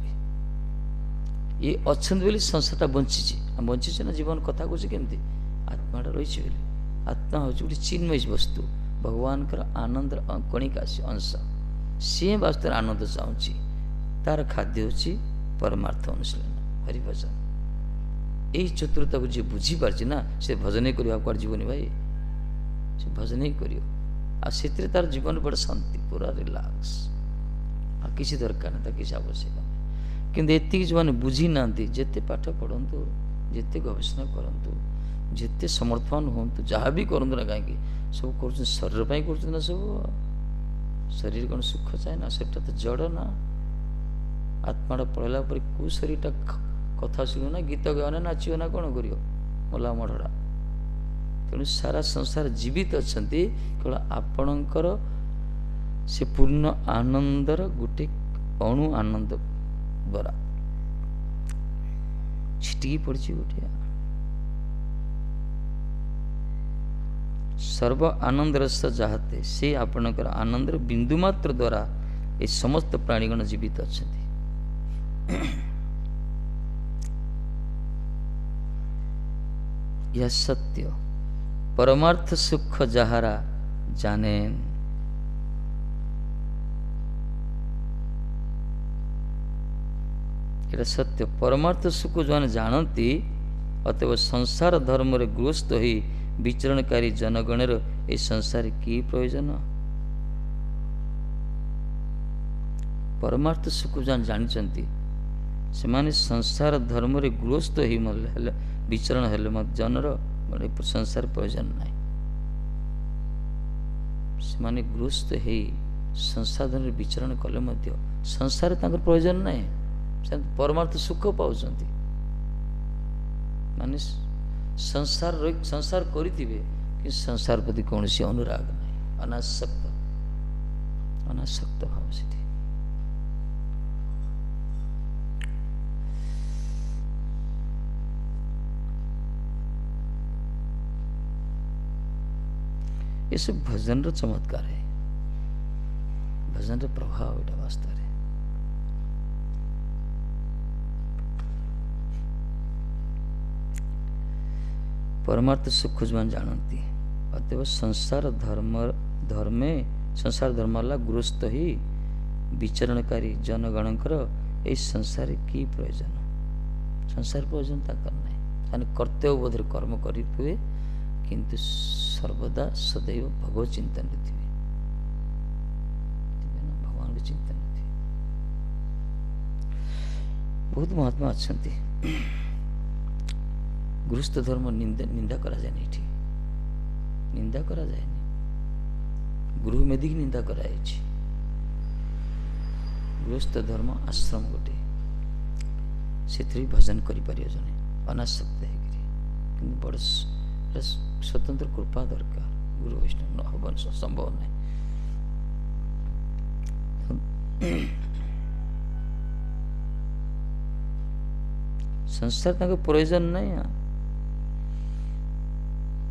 ଇଏ ଅଛନ୍ତି ବୋଲି ସଂସାରଟା ବଞ୍ଚିଛି। ଆମେ ବଞ୍ଚିଛେ ନା, ଜୀବନ କଥା କହୁଛି କେମିତି? ଆତ୍ମାଟା ରହିଛି ବୋଲି। ଆତ୍ମା ହେଉଛି ଗୋଟେ ଚିନ୍ମୟ ବସ୍ତୁ, ଭଗବାନଙ୍କର ଆନନ୍ଦର କଣିକା ଅଂଶ। ସିଏ ବାସ୍ତବରେ ଆନନ୍ଦ ଚାହୁଁଛି। ତାର ଖାଦ୍ୟ ହେଉଛି ପରମାର୍ଥ ଅନୁଶୀଳନ, ହରିଭଜନ। ଏଇ ଚତୁରତାକୁ ଯିଏ ବୁଝିପାରିଛି ନା, ସେ ଭଜନ ହିଁ କରିବ, ଆଉ କୁଆଡ଼େ ଯିବନି ଭାଇ। ସେ ଭଜନ ହିଁ କରିବ, ଆଉ ସେଥିରେ ତାର ଜୀବନ ବଡ଼ ଶାନ୍ତି, ପୁରା ରିଲାକ୍ସ, ଆଉ କିଛି ଦରକାର ନାହିଁ, ତାର କିଛି ଆବଶ୍ୟକ ନାହିଁ। କିନ୍ତୁ ଏତିକି ଯେଉଁମାନେ ବୁଝି ନାହାନ୍ତି, ଯେତେ ପାଠ ପଢ଼ନ୍ତୁ, ଯେତେ ଗବେଷଣା କରନ୍ତୁ, ଯେତେ ସମର୍ଥନ ହୁଅନ୍ତୁ, ଯାହା ବି କରନ୍ତୁ ନା କାହିଁକି, ସବୁ କରୁଛନ୍ତି ଶରୀର ପାଇଁ କରୁଛନ୍ତି ନା। ସବୁ ଶରୀର କ'ଣ ସୁଖ ଚାହେଁ ନା? ସେଟା ତ ଜଡ଼ ନା। ଆତ୍ମାଟା ପଳେଇଲା ପରେ କେଉଁ ଶରୀରଟା କଥା ଶୁଣିବ ନା, ଗୀତ ଗାଇବ ନା, ନାଚିବ ନା, କ'ଣ କରିବ? ମଲା ମଢ଼ଡ଼ା। ତେଣୁ ସାରା ସଂସାର ଜୀବିତ ଅଛନ୍ତି କେବଳ ଆପଣଙ୍କର ସେ ପୂର୍ଣ୍ଣ ଆନନ୍ଦର ଗୋଟେ ଅଣୁ ଆନନ୍ଦ ଦ୍ୱାରା ଛିଟିକି ପଡ଼ିଛି ଗୋଟେ। ସର୍ବ ଆନନ୍ଦ ରସ ଯାହାତେ ସେ ଆପଣଙ୍କର ଆନନ୍ଦର ବିନ୍ଦୁ ମାତ୍ର ଦ୍ୱାରା ଏ ସମସ୍ତ ପ୍ରାଣୀଗଣ ଜୀବିତ ଅଛନ୍ତି। यह सत्य परमार्थ सुख ଯାହାର ଜାନେନ୍। ଏଟା ସତ୍ୟ ପରମାର୍ଥ ସୁଖ ଯେଉଁମାନେ ଜାଣନ୍ତି ଅତଏବ ସଂସାର ଧର୍ମରେ ଗୃହସ୍ଥ ହୋଇ ବିଚରଣକାରୀ ଜନଗଣର ଏ ସଂସାରରେ କି ପ୍ରୟୋଜନ। ପରମାର୍ଥ ସୁଖ ଯେଉଁମାନେ ଜାଣିଛନ୍ତି ସେମାନେ ସଂସାର ଧର୍ମରେ ଗୃହସ୍ଥ ହୋଇ ହେଲେ ବିଚରଣ ହେଲେ ମଧ୍ୟ ଜନର ସଂସାର ପ୍ରୟୋଜନ ନାହିଁ। ସେମାନେ ଗୃହସ୍ଥ ହେଇ ସଂସାର ଧର୍ମରେ ବିଚରଣ କଲେ ମଧ୍ୟ ସଂସାରରେ ତାଙ୍କର ପ୍ରୟୋଜନ ନାହିଁ। ସେମାନେ ପରମାର୍ଥ ସୁଖ ପାଉଛନ୍ତି। ମାନେ ସଂସାର କରିଥିବେ କିନ୍ତୁ ସଂସାର ପ୍ରତି କୌଣସି ଅନୁରାଗ ନାହିଁ, ଅନାସକ୍ତ ଭାବ ସେଠି। ଏସବୁ ଭଜନର ଚମତ୍କାର है, ଭଜନର ପ୍ରଭାବ ଏଇଟା ବାସ୍ତବରେ। परमार्थ सुख जो जानती अतएव संसार धर्मला गृहस्थ ही विचरणकारी जनगणकर यही संसार की प्रयोजन। संसार प्रयोजन ताकर नहीं। कर्तव्य बोधर कर्म करेंगे किंतु सर्वदा सदैव भगवत चिंतन थे, भगवान के चिंतन थे। बहुत महात्मा अच्छा गृहस्थ धर्म निंदा करा जाए नहीं, निंदा करा जाए नहीं, गृह मेदी की निंदा कराई। गृहस्थ धर्म आश्रम गोटे से भजन करें जन अनासक्त है कि बड़ स्वतंत्र कृपा दरकार। गुरु वैष्णव न हवन संभव नहीं। संसार तक प्रयोजन नहीं,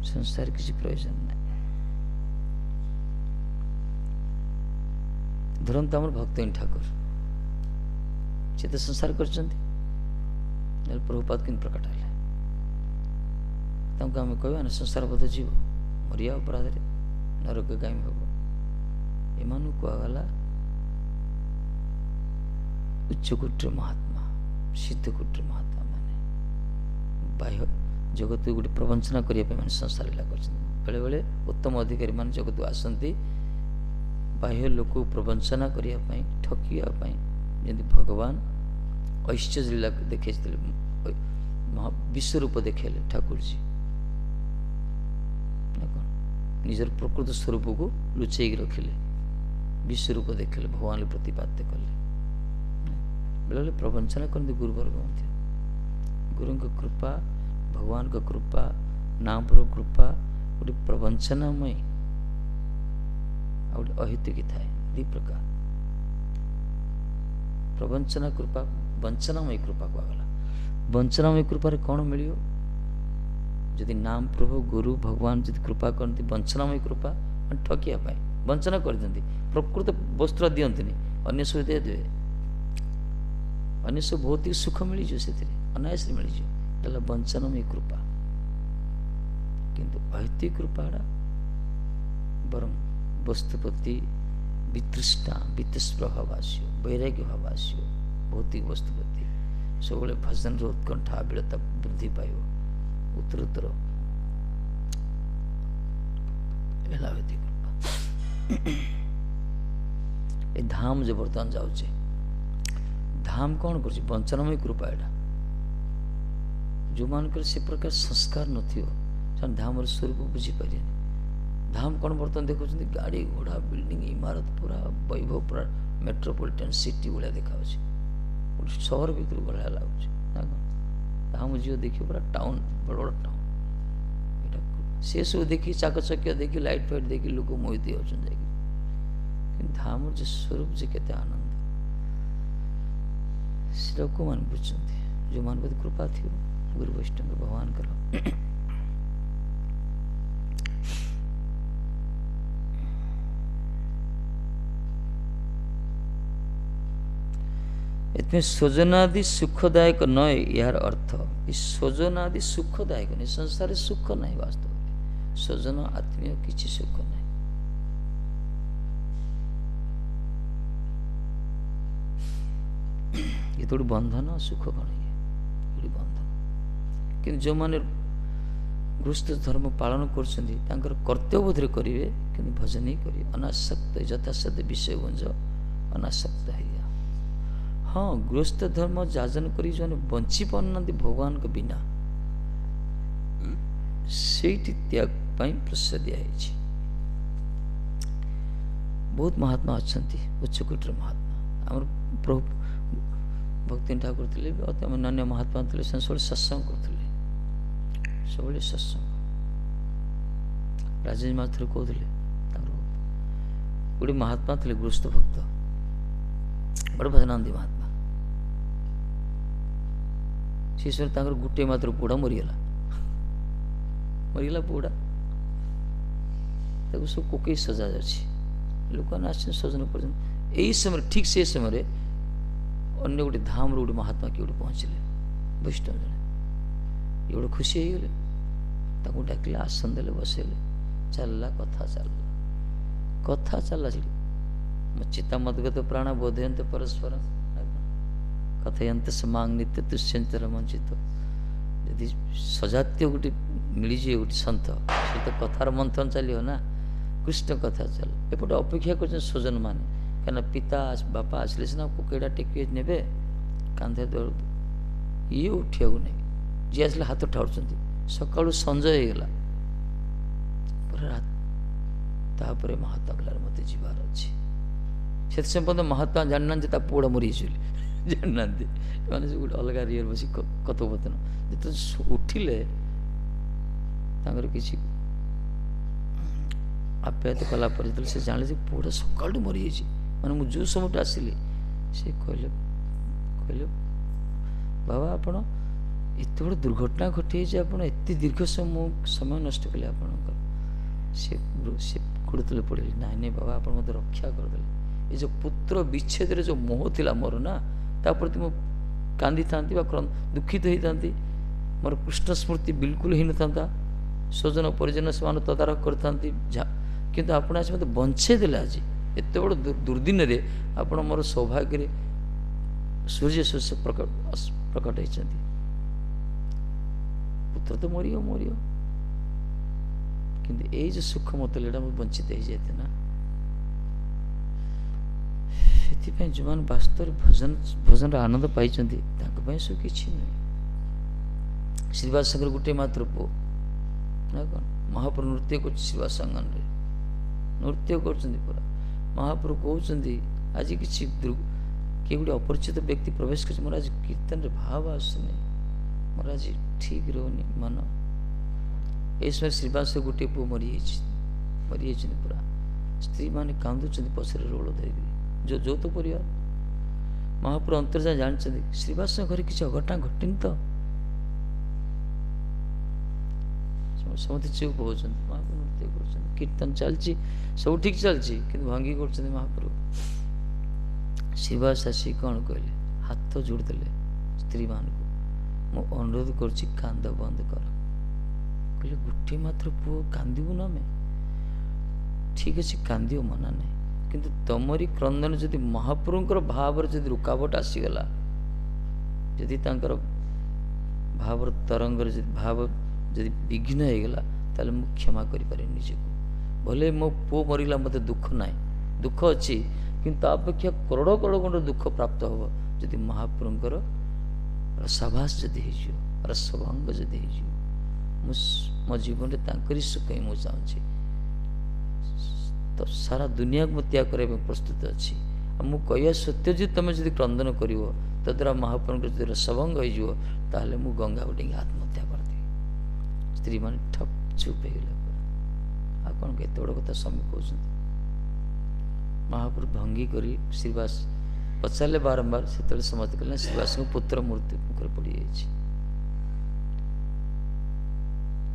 संसार किसी प्रयोजन नहीं। धरंतु आम भक्त ठाकुर से तो संसार कर प्रभुपाद कि प्रकट है आम कह संसार बोध जीव मरिया अपराध नरक गामी हम एम कहगला उच्चकोटर महात्मा सिद्धकोटर महात्मा माने बाह्य जगत गोटे प्रवंचना करने संसार लीला कर बेले बेले उत्तम अधिकारी मान जगत आसती बाह्य लोक प्रवंचना करने ठकियापी जमी भगवान ऐश्वर्य लीला देखे विश्वरूप देखेले ठाकुर जी निजर प्रकृत स्वरूप को लुचेक रखिले विश्वरूप देखले भगवान प्रतिपाद्य कले बेले बेले प्रवंचना करते गुरुवर्ग गुरु कृपा भगवान का कृपा नाम पर कृपा गोटे प्रवंचनामय गोटे अहितुकी थाए दि प्रकार प्रवंचना कृपा वंचनामय कृपा कहगला वंचनामय कृपा कौन मिल जदि नाम प्रभु गुरु भगवान जदि कृपा करती वंचनामय कृपा ठकिया वंचना कर दिखती प्रकृत वस्त्र दिखती अन्य सब दे दे अन्य सब भौतिक सुख मिल से अनायास मिल वंचनमय कृपा किंतु अहित कृपाड़ा बर वस्तुपति वितृष्णा वितस्पृह भाष्य वैराग्य भाष्य भौतिक वस्तुपति सब भजन उत्कंठा विरता वृद्धि पाइब उत्तरोत्तर एलावती कृपा ए धाम जो बर्तमान जाऊे धाम कौन कर वंचनमय कृपा एटा जो मान से प्रकार संस्कार नथियो धाम स्वरूप बुझीपारे धाम कौन बर्तमान देखो गाड़ी घोड़ा बिल्डिंग इमारत पूरा वैभव पूरा मेट्रोपोलिटन सिटी भाया देखा सहर भर भाया लगुच धाम झील देखिए पूरा टाउन बड़ बड़ टाउन से सब देखी चाकचक्य देखी लाइट फाइट देखी लोक मोहित होती धाम जो स्वरूप से केते आनंद से मान बुझे जो मान कृपा थी गुरु वैष्णव भगवान कर एथि स्वजनादि सुखदायक नए यार अर्थ ये स्वजनादि सुखदायक नहीं संसार सुख नहीं वास्तव में स्वजन आत्मीय किसी सुख नहीं ये थोड़ी बंधन सुख कौन ये थोड़ी बंधन कि जो माने गृहस्थ धर्म पालन कर कर्तव्य करेंगे कि भजन ही करेंगे अनासक्त यथाशक्त विषय गुंज अनासक्त है हाँ गृहस्थ धर्म जाजन कर जो बंची पाना भगवान के बिना से त्याग प्रश्रय दिखाई बहुत महात्मा अच्छा उच्चकोटर महात्मा आम प्रभु भक्ति ठाकुर थे अन्य महात्मा थे सब सत्संग करते सब सत्संग राजेश माथुर कहते गोटे महात्मा थे गृहस्थ भक्त बड़े भजनानंदी महात्मा से समय गोटे मात्र पुड़ा मरीगला पुड़ा सब कोकई सजा जाए लोक सजन कर समय ठीक से समय अन्य गोटे धाम गोटे महात्मा किए गोटे पहुँचले वैष्णव जन ये गोटे खुशी हो गले डाकिले आसन दे बसैले चलला कथा चलला चित्ता मदगत प्राण बोधयंत परस्पर कथयंत समांग नित्य तुष्यंत रमंचित यदि सजातीय गोटे मिलजे गोटे सन्त से तो कथार मंथन चलो ना कृष्ण कथा चल एपटे अपेक्षा कर स्वजन मान क्या पिता बापा आसले सीना कुकईटा टेक ने कांधे दर्द ये उठा नहीं जी आसले हाथ ठाड़ सका संज होगला तापर महात्मा कहला मत जीवार अच्छे से पर्यटन महात्मा जानना पुड़ा मरी जानना मैंने गोटे अलग रियल बस कथोपथन जो उठिले किसी आप्यायत कलापर जो से जाने पुड़ा सका मरी मैंने मुझे जो समय आसिली से कहले कहले बाबा आपण एत बड़ दुर्घटना घटी आप दीर्घ समय नष्ट कले आप गुड़े पड़े ना नहीं बाबा आप मत रक्षा करदे ये जो पुत्र विच्छेद जो मोह थिला मोर ना ताप्रति मु कांदी था दुखित होता मोर कृष्ण स्मृति बिल्कुल ही न था स्वजन परिजन से तदारख करता किंतु आपण आज मत बंचे देले आज एत बड़ दुर्दिन रे आपण मोर सौभाग्य सूर्य सूर्य प्रकट होती पुत्र तो मरियो मरियो किंतु ये जो सुख मत लेटा वंचित हो जाते ना से जो मैंने वास्तव भजन भजन आनंद पाई सब किसी नुह श्रीवास संगर गोटे मात्र पु ना कौन महाप्रभु नृत्य कर श्रीवास संगन नृत्य कर महाप्रभु कहते आज किसी किए गोटे अपरिचित व्यक्ति प्रवेश कर मोर आज कीर्तन भाव आसुनी मोर आज ठीक रोनी मन ये समय श्रीवास गोटे पु मरी पूरा स्त्री मैंने कांदुं पछरे रोल धरिक जो जो तो परिवार महाप्रभु अंतर्जा जानते श्रीवास घर किसी अघटना घटनी तो समस्त चुप हो महाप्रभु नृत्य कर कीर्तन चलती सब ठीक चलती कि भांगी कर महाप्रभु श्रीवास आसी कौन कहले हाथ जोड़देले स्त्री मान को मु अनुरोध कर कांद बंद कर कहले गोटे मात्र पुओ कांदू ना मैं ठीक अच्छे कांदी मना नहीं किंतु तमरी क्रंदन जदि महाप्रभुंकर भाव जदि रुकावट आसीगला जदि तांकर भाव तरंग भाव जदि विघ्न होगला ताले मु क्षमा करि पारे निजे को भले मो पो मरिला मते दुख नाई दुख अच्छी किंतु अपेक्षा करोड़ करोड़ गुण दुख प्राप्त हो जदि महाप्रभुंकर रसाभास जदि हो रसभंग जदि हो मो जीवन में तांकरी सुख ही मुझे चाहूँगी तो सारा दुनिया को त्याग करने प्रस्तुत अच्छी मु कह सत्य जी तुम जब क्रंदन कर तद्वारा महाप्रभु जो रसभंग हो मु गंगा उठे आत्महत्या करदी स्त्री मान ठप चुप हो गले आ कौन केत बड़ कथा स्वामी कहते महाप्रभु भंगी कर श्रीवास पचारे बारंबार से समस्त कहले श्रीवास को पुत्र मूर्ति मुखर पड़ जाए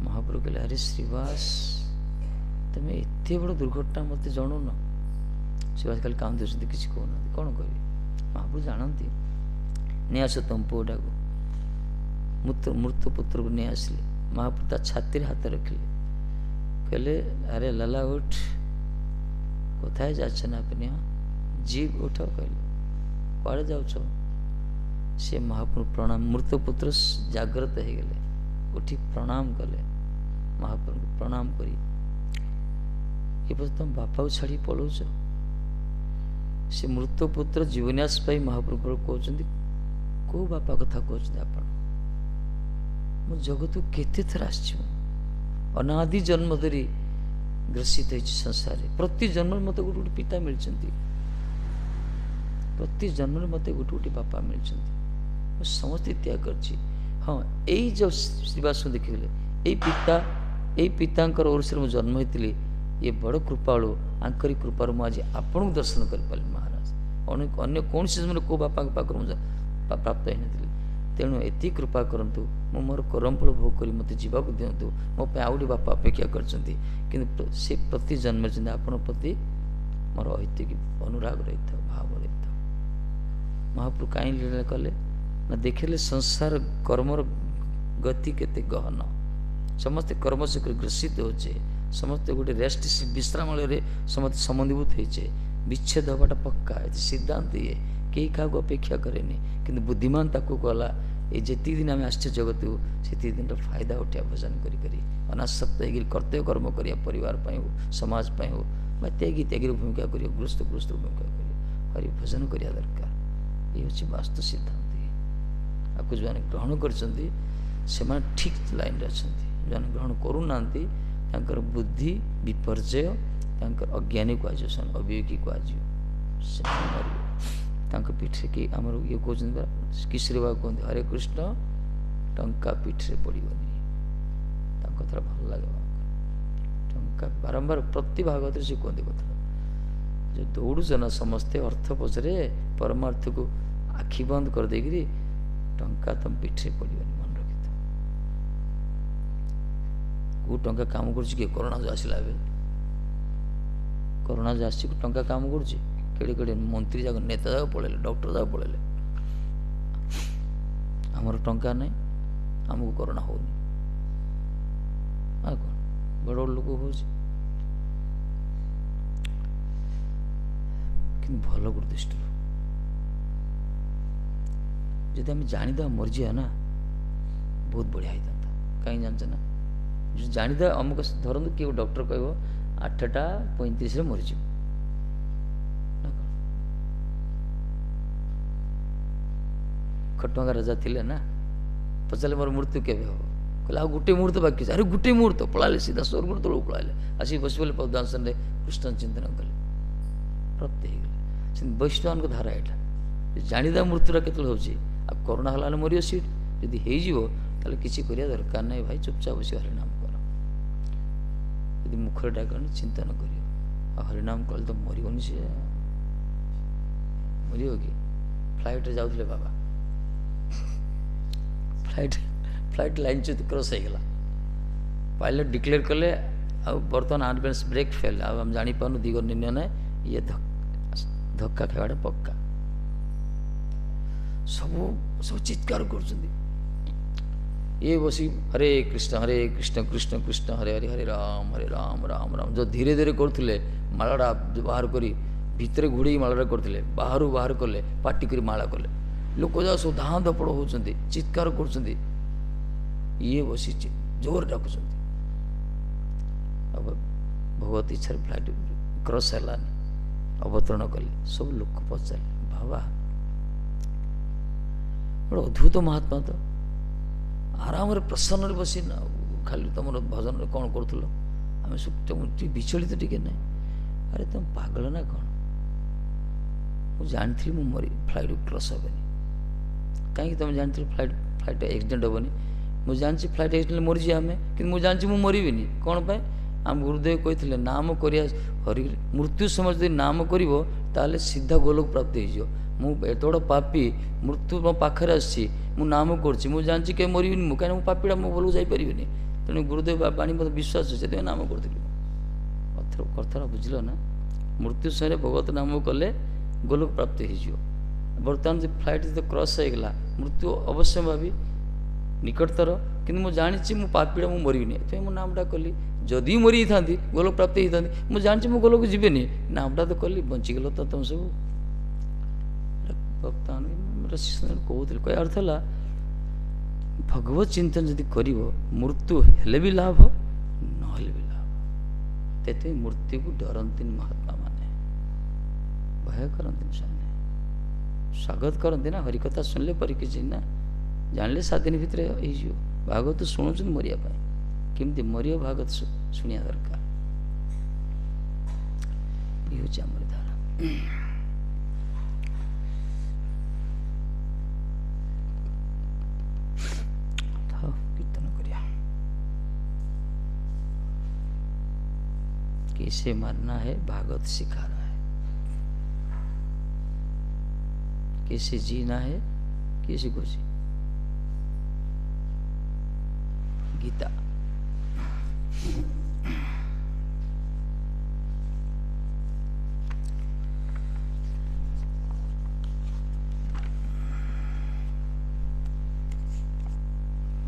महाप्रभु कहले अरे श्रीवास तुम्हें एत बड़ दुर्घटना मत जन श्रीवास खाली कांदुच्च किसी कहना कौन कह महाप्रभु जानती नहीं आस तुम पुओटा को मृत पुत्र को नहीं आसिले महाप्रभु ता छाती हाथ रखिले कहले अरे लाला उठ कोथाए जाछन अपने जीव उठ कहले कड़े जाऊ सी महाप्रभु प्रणाम मृत पुत्र जाग्रत हो गले उठी प्रणाम कले महाप्रभु प्रणाम करी ये तुम बापा को छाड़ी पलाऊच से मृत पुत्र जीवन्यास पाई महाप्रभु कहते को बापा कथा कहते आप जगत को केते थर आसी अनादि जन्म धरी ग्रसित हो संसार प्रति जन्म मत गोटे गोटे पिता मिलते प्रति जन्म मत गोटे गोटे बापा मिलते समस्ते त्याग कर हाँ यही जब श्रीवास देखिए यही पिता ओर से मुझे जन्म होती ये बड़ कृपालु आंकरी कृपार मुझे आपन को दर्शन कर पारि महाराज अन्य कौन से समय को बापा पाखर मुझे प्राप्त होनी तेणु एति कृपा करंतु मो मोर करमफल भोग करी मत जीवा को दिंतु मो पे आउडी बापा अपेक्षा करछंती किंतु से प्रति जन्म चिंता आपन प्रति मोर ऐतिक अनुराग रही था भाव रही था महाप्रभु कहीं लीला कले ना देखिले संसार कर्मर गति केते गहन समस्त कर्म से ग्रसित होचे समस्त गोटे रेस्ट विश्राम समस्त संबंधीभूत होचे विच्छेद हवाटा पक्का सिद्धांत ये कई क्या अपेक्षा करेनि किंतु बुद्धिमान ताको कहला ये जी दिन आम आश्चर्य जगत को से दिन फायदा उठा भजन करी अनासक्त हो कर्तव्य कर्म करिया परिवार हो समाज हो त्यागी त्यागी भूमिका कर गृहस्थ भूमिका कर हरि भजन करिया दरकार ये हूँ वास्तु सिद्धांत आपको जो ग्रहण कर ठीक लाइन अच्छा जो ग्रहण करूना बुद्धि विपर्जय अज्ञानी कहुए अविवेकी कहुए पीठे कि आमर ये कहते किशोरी बाबू कहते हरे कृष्ण टंका पीठे पड़ोनी कथा भल लगे टंका बारंबार प्रति भागवत से कहते कथा जो दौड़ुच ना समस्ते अर्थ पचरे परमार्थ को आखि बंद कर देगी टंका तुम पीठे पड़ोनी मन रखी था को टंका काम कर कोरोना जो आसला कोरोना जो आसी टंका काम कर केड़े केड़े मंत्री जाक नेता जाक पड़े डॉक्टर जाक पड़े आमर टंका नहीं आमको कोरोना होनी कौन बड़ बड़ लोक हो भल गुरु दृष्टि जब आम जानीद मरीजा ना बहुत बढ़िया होता कहीं जानते ना जो जानीद अमुक धरतु किए डॉक्टर कह 8:35 मरीज खटुआ राजा थिले ना पचारे मोर मृत्यु केवे हम कहले गोटे मुहूर्त बाकी अरे गोटे मुहूर्त पलाले सीधा स्वर्ग तौक पलाले आसिक बस पदासन कृष्ण चिंतन कले प्राप्त हो गले वैष्णव धारा यहाँ जानीदा मृत्युटा केत कोरोना हल मरीज सीट जदि हो किसी करिया दरकार नहीं भाई चुपचाप बस हरिनाम कर यदि मुखर डाक चिंतन कर हरिनाम कले तो मरबनी सी मर कि फ्लाइट जाऊे बाबा फ्लाइट लाइन क्रॉस हो गला पायलट डिक्लेयर कले बर्तमान एडवांस ब्रेक फेल आम जापार दिग निर्णय ना ये धक्का खावाटा पक्का सब सब चित्कार कर ये बसी हरे कृष्ण कृष्ण कृष्ण हरे हरे हरे राम राम राम जो धीरे धीरे करते मालाटा बाहर करी भितर घोड़े मालाटा करते बाहर बाहर कले पार्टी कर माला कले लोक जा सब धाँ धपड़ होती चित्कार कर ये बसी जोर डाक भगवत इच्छा फ्लाइट क्रॉस है अवतरण कले सब लोक पचारे बाबा बड़ा अद्भुत महात्मा तो आराम प्रसन्न बसी ना खाली तुम भजन कौन करूँ आम विचलित टी ना अरे तुम पागल ना कौन मुझे जानी मरी फ्लाइट क्रॉस हेनी कहीं तुम जानी फ्लाइट एक्सीडेंट हेनी मुझे जानी फ्लाइट एक्सीडेंट मरीजी आम कि मुझे जानी मरबी कौन पाए आम गुरुदेव कहते नाम कर हरि मृत्यु समय जो नाम कर सीधा गोलोक प्राप्त हो एत बड़ पापी मृत्यु मो पाखे आसी नाम कर जानी कहीं मरबी कहीं पापीटा मो गोलक जापरि तेणु गुरुदेव बाणी मत विश्वास से नाम करी कथा बुझल ना मृत्यु समय भगवत नाम कले गोलोक प्राप्त हो बर्तमान जो फ्लाइट जो क्रॉस होगला मृत्यु अवश्य भावी निकटतर कि मुझे जानी मु पापीड़ा मु मरबी ये मो नामटा कली जदि मरी था गोलोक प्राप्त होता मुझे जानी मो गोलोक जीवेनि नामटा तो कली बंचीगल तो तुम सब भक्तान कहते कह अर्थ है भगवत चिंतन जदि कर मृत्यु हेले भी लाभ ना भी लाभ ते मृत्यु को डरती महात्मा माने भय करती से स्वागत करती ना हरिकथा शुणिले परीक्षी ना जानले 7 दिन भितर हो भागवत शुणुच मरिया केमती मर भागवत शुणिया दरकार ये हूँ आम धारणा। कैसे मरना है भागवत सिखा रहा है, कैसे जीना है किसी को जी गीता।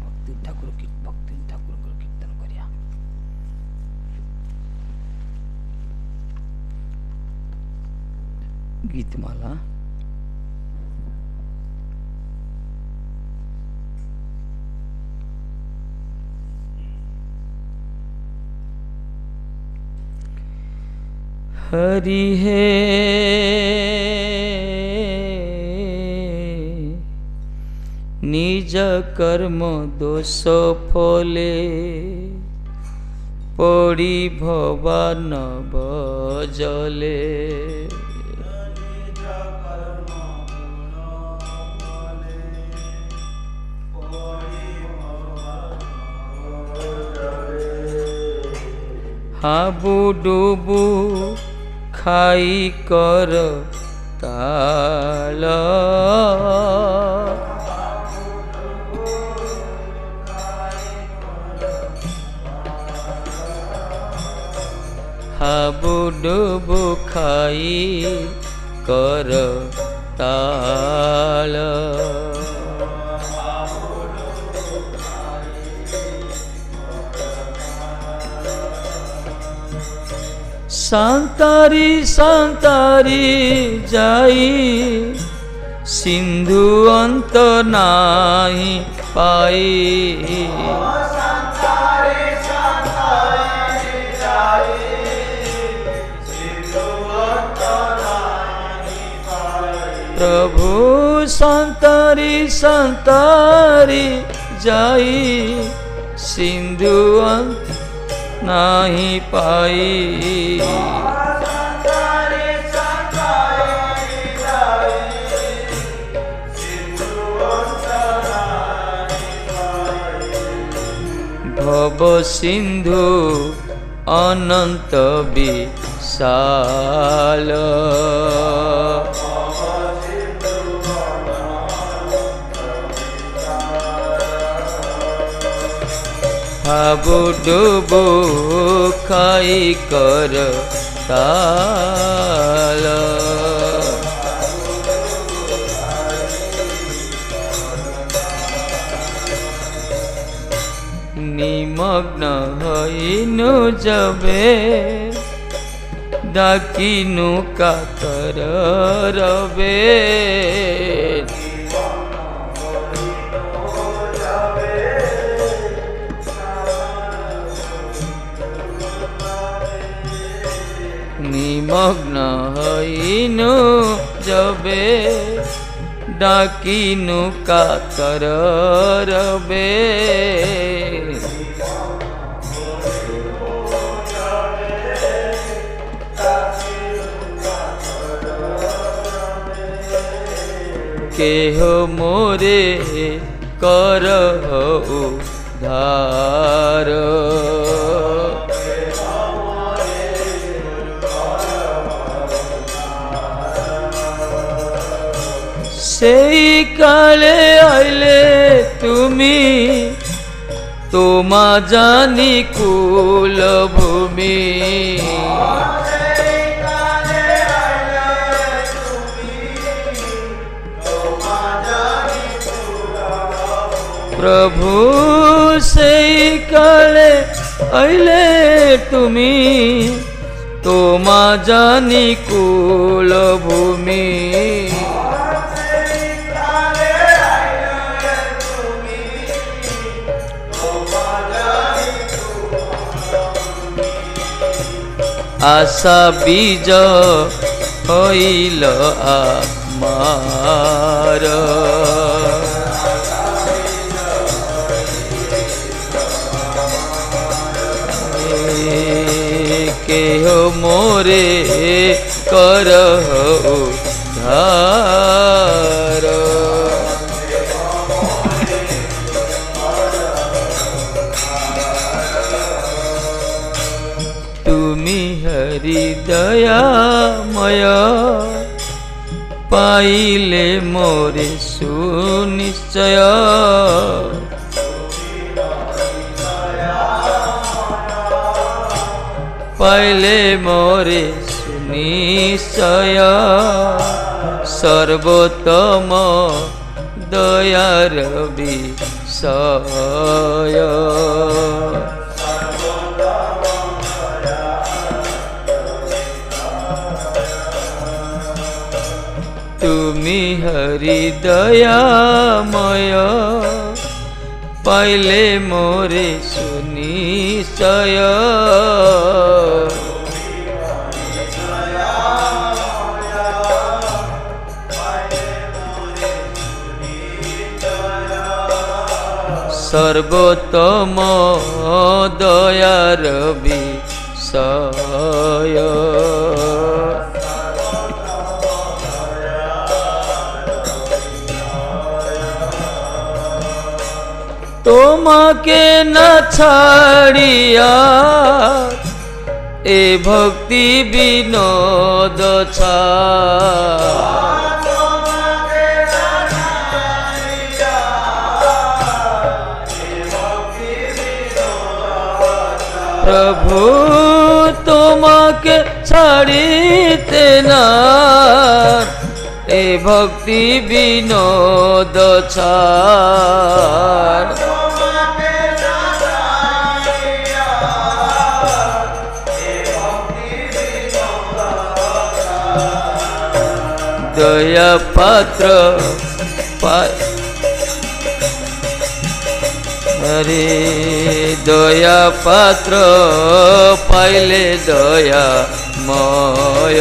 भक्ति ठाकुर को कीर्तन करिया गीतमाला हरि है निज कर्म दोष फले पड़ी भवान बजले हाबू डूबू खाई कर ताल हाबू डूबू खाई कर ताल सांतारी सांतारी जाई सिंधु अंत नाही पाई प्रभु संतारी संतारी जाई सिंधु अंत नहीं पाई भव सिंधु अनंत विशाल हाबू डूबू खाई कर ताल निमग्न हईनु जबे डाकिनु कातर रबे निमग्न हईनु जबे डाकिनु कातर रबे केहो मोरे कर उद्धार सेई काले आइले तुमी तोमा जानी कुल भूमि प्रभु सेई काले आइले तुमी तोमा जानी कुल भूमि आशा बीज हईल आमार केह मोरे करह उद्धार तुमी हरि दयामय पाइले मोरे सुनिश्चय पाइले मोरे सुनिश्चय सर्वोत्तम दयार विषय तुमी हरि दयामय पाइले मोरे सुनिश्चय सर्वोत्तम दयार विषय तोमाके न छाड़िया ए भक्ति विनोद छा प्रभु तोमाके छाड़िते ना ए भक्ति विनोद छाड़ दया पात्र अरे दया पात्र पाइले दया मय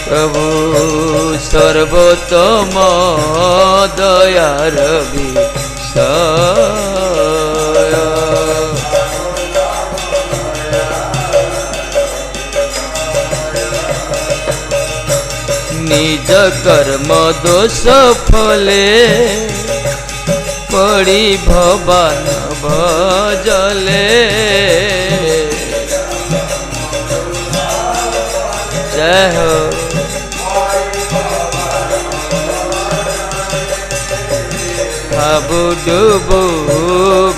प्रभु सर्वोत्तम दयार विषय निज कर्म दोष फले पड़ी भवन भजले जय हो खाबू डूबू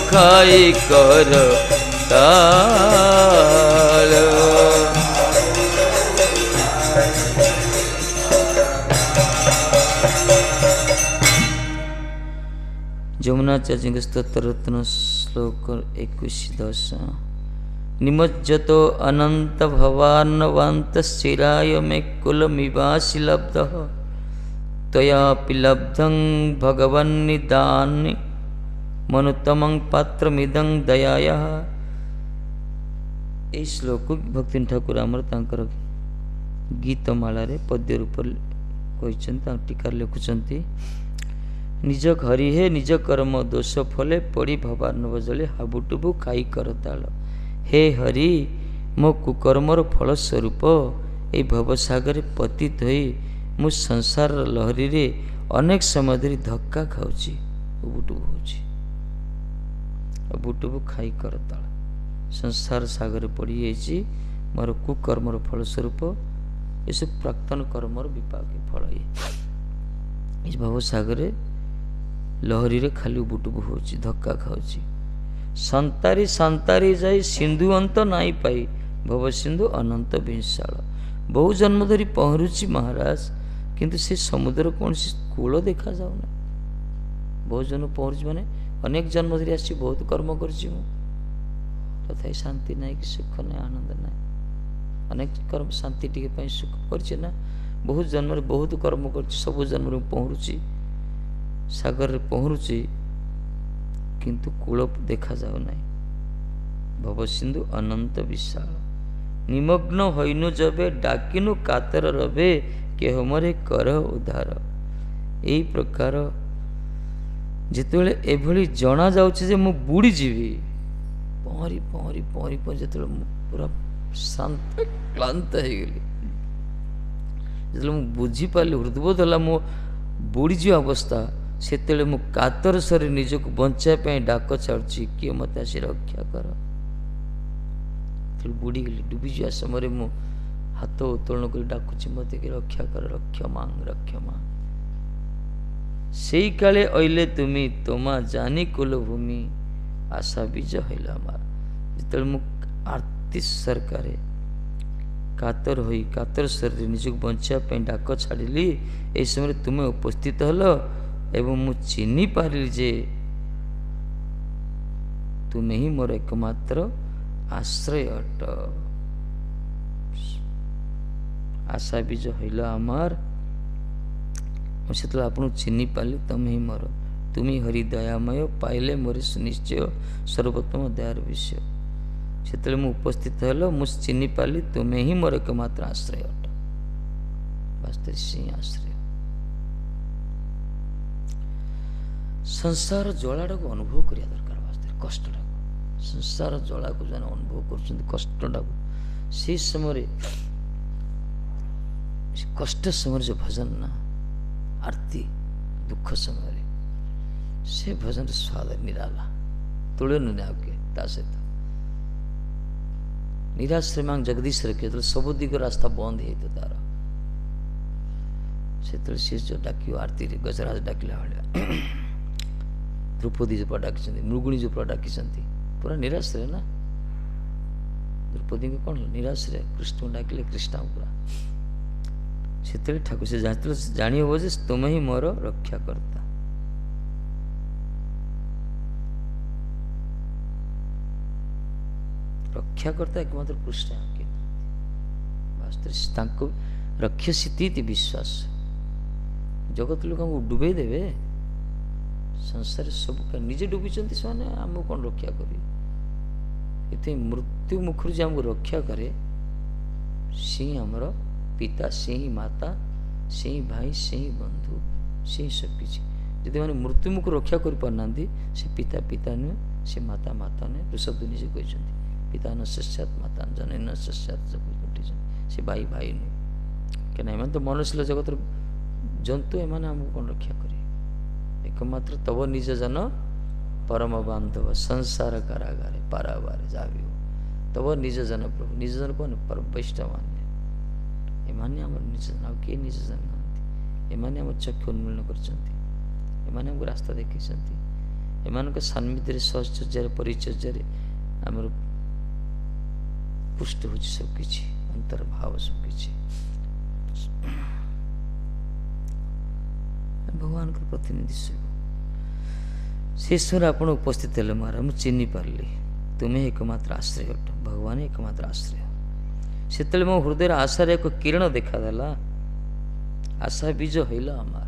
खाई कर ताल यमुनाचार्य स्तोत्र रत्न श्लोक 21-10 निमज्जतो अनंत भवान्नवांत शिराय मे कुलमिवासि लब्धः तयापि लब्धं भगवन्निदानि मनुत्तमं पात्रमिदं दयायाः। ए श्लोक भक्ति ठाकुर आमर तांकर गीतमालारे पद्य रूप कहते टीकार लिखुंट निज घरी हे निज कर्म दोष फले पड़ी भवान बजले हाबुटुबु खाई कर ताल हे हरि मो कुकर्मर फल स्वरूप ए भवसागर पतित होई मु संसार लहरी रे अनेक समय धरी धक्का खाऊची उबुटुबु होची उबुटुबु खाई कर ताल संसार सागर पड़ी जाइए मोर कुकर्मर फल स्वरूप ये सब प्राक्तन कर्मर विपाक फल ये भवसागर लहरी रे खाली उबुटुबु होची धक्का खाऊची संतारी संतारी जाई सिंधु अंत नाई पाई भव सिंधु अनंत विशाल ବହୁ ଜନ୍ମ ଧରି ପହଁରୁଛି ମହାରାଜ, କିନ୍ତୁ ସେ ସମୁଦ୍ର କୌଣସି କୂଳ ଦେଖାଯାଉନା। ବହୁ ଜନ୍ମ ପହଁରୁଛି ମାନେ ଅନେକ ଜନ୍ମ ଧରି ଆସିଛି, ବହୁତ କର୍ମ କରିଛି ମୁଁ, ତଥାପି ଶାନ୍ତି ନାହିଁ କି ସୁଖ ନାହିଁ, ଆନନ୍ଦ ନାହିଁ। ଅନେକ କର୍ମ ଶାନ୍ତି ଟିକେ ପାଇଁ ସୁଖ କରିଛି ନା, ବହୁତ ଜନ୍ମରେ ବହୁତ କର୍ମ କରିଛି, ସବୁ ଜନ୍ମରେ ମୁଁ ପହଁରୁଛି, ସାଗରରେ ପହଁରୁଛି, କିନ୍ତୁ କୂଳ ଦେଖାଯାଉ ନାହିଁ। ଭବସିନ୍ଧୁ ଅନନ୍ତ ବିଶାଳ, ନିମଗ୍ନ ହୋଇନୁ ଯେବେ, ଡାକିନୁ କାତର ରବେ, କେହ ମରେ କର ଉଦ୍ଧାର। ଏଇ ପ୍ରକାର ଯେତେବେଳେ ଏଭଳି ଜଣାଯାଉଛି ଯେ ମୁଁ ବୁଡ଼ିଯିବି, ପହଁରି ପହଁରି ପହଁରି ପହଁରି ଯେତେବେଳେ ମୁଁ ପୁରା ଶାନ୍ତ କ୍ଳାନ୍ତ ହେଇଗଲି, ଯେତେବେଳେ ମୁଁ ବୁଝିପାରିଲି, ହୃଦବୋଧ ହେଲା ମୋ ବୁଡ଼ିଯିବା ଅବସ୍ଥା, ସେତେବେଳେ ମୁଁ କାତର ସ୍ୱରରେ ନିଜକୁ ବଞ୍ଚାଇବା ପାଇଁ ଡାକ ଛାଡ଼ୁଛି, କିଏ ମୋତେ ଆସି ରକ୍ଷା କର। ବୁଡ଼ିଗଲି, ଡୁବିଯିବା ସମୟରେ ମୁଁ ହାତ ଉତ୍ତୋଳନ କରି ଡାକୁଛି, ମୋତେ କି ରକ୍ଷା କର, ରକ୍ଷମାଂ ରକ୍ଷମାଂ। ସେଇ କାଳେ ଅଇଲେ ତୁମି, ତୋମା ଜାନି କୁଲ ଭୂମି, ଆଶା ବୀଜ ହଇଲ ଆମର। ଯେତେବେଳେ ମୁଁ ଆର୍ତ୍ତି ସରକାରେ କାତର ହୋଇ କାତର ସ୍ୱରରେ ନିଜକୁ ବଞ୍ଚାଇବା ପାଇଁ ଡାକ ଛାଡ଼ିଲି, ଏହି ସମୟରେ ତୁମେ ଉପସ୍ଥିତ ହେଲ ଏବଂ ମୁଁ ଚିହ୍ନି ପାରିଲି ଯେ ତୁମେ ହିଁ ମୋର ଏକମାତ୍ର ଆଶ୍ରୟ ଅଟ। ଆଶା ବୀଜ ହଇଲ ଆମର, ମୁଁ ସେତେବେଳେ ଆପଣଙ୍କୁ ଚିହ୍ନି ପାରିଲି, ତମେ ହିଁ ମୋର, ତୁମେ ହରି ଦୟାମୟ, ପାଇଲେ ମୋର ସୁନିଶ୍ଚୟ, ସର୍ବୋତ୍ତମ ଦୟାର ବିଷୟ। ସେତେବେଳେ ମୁଁ ଉପସ୍ଥିତ ହେଲ, ମୁଁ ଚିହ୍ନି ପାରିଲି, ତୁମେ ହିଁ ମୋର ଏକମାତ୍ର ଆଶ୍ରୟ ଅଟ। ବାସ୍ତବରେ ସେ ଆଶ୍ରୟ। ସଂସାର ଜ୍ୱାଳାଟାକୁ ଅନୁଭବ କରିବା ଦରକାର, ବାସ୍ତବରେ କଷ୍ଟଟାକୁ, ସଂସାର ଜ୍ୱାଳାକୁ ଜଣେ ଅନୁଭବ କରୁଛନ୍ତି, କଷ୍ଟଟାକୁ, ସେଇ ସମୟରେ କଷ୍ଟ ସମୟରେ ଯେଉଁ ଭଜନ ନା, ଆରତି ଦୁଃଖ ସମୟରେ ସେ ଭଜନର ସ୍ୱାଦ ନିରାଲା, ତୁଳନୀୟ ଆଉ କିଏ ତା ସହିତ। ନିରାଶ୍ରୟ ମାଂ ଜଗଦୀଶ ରଖିବ, ଯେତେବେଳେ ସବୁ ଦିଗ ରାସ୍ତା ବନ୍ଦ ହେଇଥିବ ତାର, ସେତେବେଳେ ସେ ଯେଉଁ ଡାକିବ ଆରତିରେ, ଗଜରାଜ ଡାକିଲା ଭଳିଆ, ଦ୍ରୌପଦୀ ଯେଉଁ ଡାକିଛନ୍ତି, ମୃଗୁଣୀ ଯେଉଁ ଡାକିଛନ୍ତି, ପୁରା ନିରାଶ୍ରୟ ନା। ଦ୍ରୌପଦୀଙ୍କୁ କ'ଣ ନିରାଶ୍ରୟ, କୃଷ୍ଣଙ୍କୁ ଡାକିଲେ କୃଷ୍ଣ ପୁରା। ସେତେବେଳେ ଠାକୁର ସେ ଜାଣି ହେବ ଯେ ତୁମେ ହିଁ ମୋର ରକ୍ଷାକର୍ତ୍ତା। ରକ୍ଷାକର୍ତ୍ତା ଏକମାତ୍ର କୃଷ୍ଣ, ବାସ୍ତବରେ ତାଙ୍କୁ ରକ୍ଷସିତି ବିଶ୍ୱାସ। ଜଗତ ଲୋକଙ୍କୁ ଡୁବେଇ ଦେବେ ସଂସାରରେ, ସବୁ ନିଜେ ଡୁବିଛନ୍ତି ସେମାନେ, ଆମକୁ କ'ଣ ରକ୍ଷା କରିବେ? ଏଥିପାଇଁ ମୃତ୍ୟୁ ମୁଖରୁ ଯେ ଆମକୁ ରକ୍ଷା କରେ, ସେ ହିଁ ଆମର ପିତା, ସେ ହିଁ ମାତା, ସେ ହିଁ ଭାଇ, ସେ ହିଁ ବନ୍ଧୁ, ସେ ହିଁ ସବୁକିଛି। ଯଦି ମାନେ ମୃତ୍ୟୁମୁଖରୁ ରକ୍ଷା କରିପାରୁନାହାନ୍ତି, ସେ ପିତା ପିତା ନୁହେଁ, ସେ ମାତା ମାତା ନୁହେଁ। ଋଷଭ ନିଜେ କହିଛନ୍ତି, ପିତା ନ ଶସ୍ୟାତ୍ ମାତା ଜନନୀ ନ ଶସ୍ୟାତ୍, ଉଠିଛନ୍ତି, ସେ ଭାଇ ଭାଇ ନୁହେଁ। କାହିଁକିନା ଏମାନେ ତ ମନୁଶୀଳ ଜଗତର ଜନ୍ତୁ, ଏମାନେ ଆମକୁ କ'ଣ ରକ୍ଷା କରିବେ? ଏକମାତ୍ର ତବ ନିଜ ଜନ ପରମ ବାନ୍ଧବ, ସଂସାର କାରାଗାରେ ପାରାବାରେ ଯାବି ହୋ, ତବ ନିଜ ଜନ ପ୍ରଭୁ। ନିଜ ଜନ କ'ଣ? ପରମ ବୈଷ୍ଣବ ମାନେ, ଏମାନେ ଆମର ନିଜ ଜନ, ଆଉ କିଏ ନିଜ ଜନ ନାହାନ୍ତି। ଏମାନେ ଆମ ଚକ୍ଷୁ ଉନ୍ମୀଳନ କରିଛନ୍ତି, ଏମାନେ ଆମକୁ ରାସ୍ତା ଦେଖାଇଛନ୍ତି, ଏମାନଙ୍କ ସାନ୍ନିଧ୍ୟରେ ସହଚର୍ଯ୍ୟାରେ ପରିଚର୍ଯ୍ୟାରେ ଆମର ପୁଷ୍ଟ ହେଉଛି ସବୁକିଛି, ଅନ୍ତର ଭାବ ସବୁକିଛି। ଭଗବାନଙ୍କର ପ୍ରତିନିଧି ସବୁ। ସେ ସମୟରେ ଆପଣ ଉପସ୍ଥିତ ହେଲେ ମହାରାଜ, ମୁଁ ଚିହ୍ନି ପାରିଲି, ତୁମେ ଏକମାତ୍ର ଆଶ୍ରୟ ଅଟ, ଭଗବାନ ଏକମାତ୍ର ଆଶ୍ରୟ। ସେତେବେଳେ ମୋ ହୃଦୟରେ ଆଶାର ଏକ କିରଣ ଦେଖାଦେଲା, ଆଶା ବୀଜ ହଇଲ ଆମର।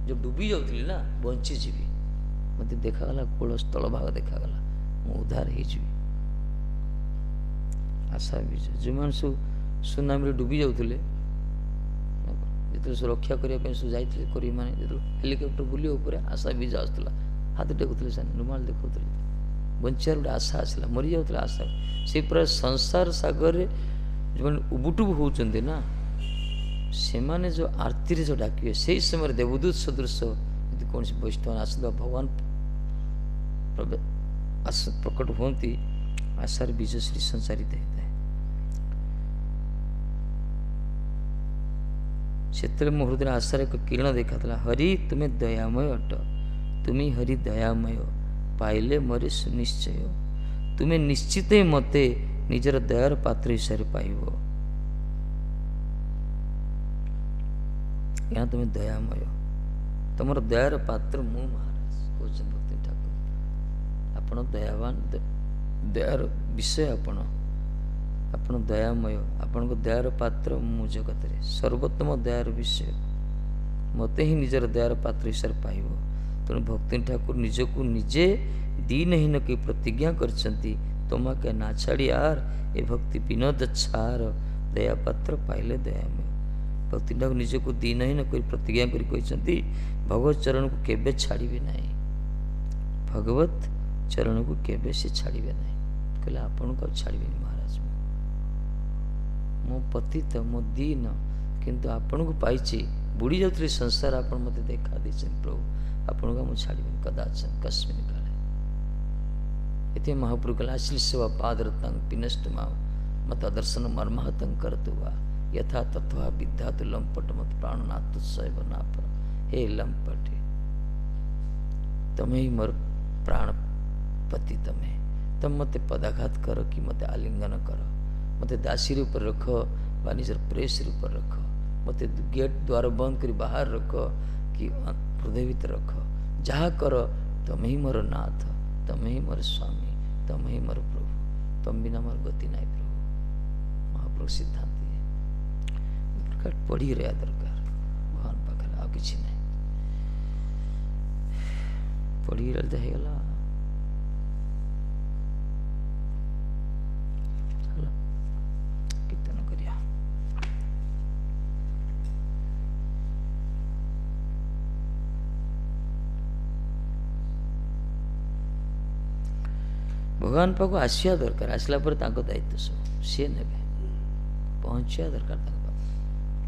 ଯେଉଁ ଡୁବି ଯାଉଥିଲି ନା, ବଞ୍ଚିଯିବି, ମୋତେ ଦେଖାଗଲା କୂଳ ସ୍ଥଳ ଭାଗ ଦେଖାଗଲା, ମୁଁ ଉଦ୍ଧାର ହେଇଯିବି। ଆଶା ବୀଜ, ଯେଉଁମାନେ ସବୁ ସୁନାମିରେ ଡୁବି ଯାଉଥିଲେ, ଯେତେବେଳେ ସବୁ ରକ୍ଷା କରିବା ପାଇଁ ସବୁ ଯାଇଥିଲେ କରିବି, ମାନେ ଯେତେବେଳେ ହେଲିକପ୍ଟର ବୁଲିବା ଉପରେ ଆଶା ବୀଜ ଆସୁଥିଲା, ହାତ ଟେକୁଥିଲେ, ସେମାନେ ରୁମାଲ ଦେଖାଉଥିଲେ, ବଞ୍ଚିବାର ଗୋଟେ ଆଶା ଆସିଲା, ମରିଯାଉଥିଲା ଆଶା। ସେ ପୁରା ସଂସାର ସାଗରରେ ଯେଉଁମାନେ ଉବୁଟୁବୁ ହେଉଛନ୍ତି ନା, ସେମାନେ ଯେଉଁ ଆରତିରେ ଯେଉଁ ଡାକିବେ, ସେଇ ସମୟରେ ଦେବଦୂତ ସଦୃଶ ଯଦି କୌଣସି ବୈଷ୍ଣବ ଆସୁଥିବା ଭଗବାନ ପ୍ରକଟ ହୁଅନ୍ତି, ଆଶାର ବୀଜ ଶ୍ରୀ ସଞ୍ଚାରିତ ହେଇଥାଏ। ସେତେବେଳେ ମୋ ହୃଦୟରେ ଆଶାର ଏକ କିରଣ ଦେଖାଥିଲା, ହରି ତୁମେ ଦୟାମୟ ଅଟ, ତୁମେ ହରି ଦୟାମୟ, ପାଇଲେ ମରେ ସୁନିଶ୍ଚୟ, ତୁମେ ନିଶ୍ଚିତ ମୋତେ ନିଜର ଦୟାର ପାତ୍ର ହିସାବରେ ପାଇବ। यहाँ तुम दयामय, तुम दयार पात्र मु महाराज कहते भक्ति ठाकुर। आपण दयावान, दयार विषय आपण दयामय, आपण को दयार पात्र मु जगत रे सर्वोत्तम दयार विषय मते ही निजर दयार पात्र हिसाब पाइब। तेणु भक्ति ठाकुर निजको निजे दीनहीन की प्रतिज्ञा करछंती, तोमा के ना छाड़ी आर ए भक्ति विनोद छार दया पात्र पाइले दयामय। भक्ति ठाकुर निजको दीनहीन कर प्रतिज्ञा करी कहछंती भगवत चरण को केबे छाड़िबे नाही, भगवत चरण को केबे से छाड़िबे नाही। कहले आपण को छाड़िबेनी महाराज, मो पतित मो दीन किंतु आपण को पाइछि, बुड़ी जाउथि संसार आपण मते देखा देछन प्रभु, आपण को मो छाड़िबेनी कदाचन कस्मिन काले। इति महाप्रभु कहले आश्लिष्य पादरतं पिनष्ट माव मत दर्शन मर्माहतं करतु वा यथा तत्वा विद्यातु लंपट मत प्राणनाथ सैव नापर। हे लंपटे तमे ही मोर प्राणपति, तम मते पदाघात कर कि मते आलिंगन कर, मते दासी रूप रख बा निजर प्रेस रूप रख, मते गेट द्वार बंद करी बाहर रख कि हृदय भीतर रख, जहा कर तमे ही मोर नाथ, तमे ही मोर स्वामी, तमे ही मोर प्रभु, तम बिना मोर गति नहीं प्रभु। महाप्रभु सिद्धांत पढ़ी रहा दरकार भगवान पाखे आ किसी नहीं पढ़ी रहा होगला। कीर्तन करिया भगवान पाख आसिया दरकार, आसला पर दायित्व सब सी ने पहुँचा दरकार।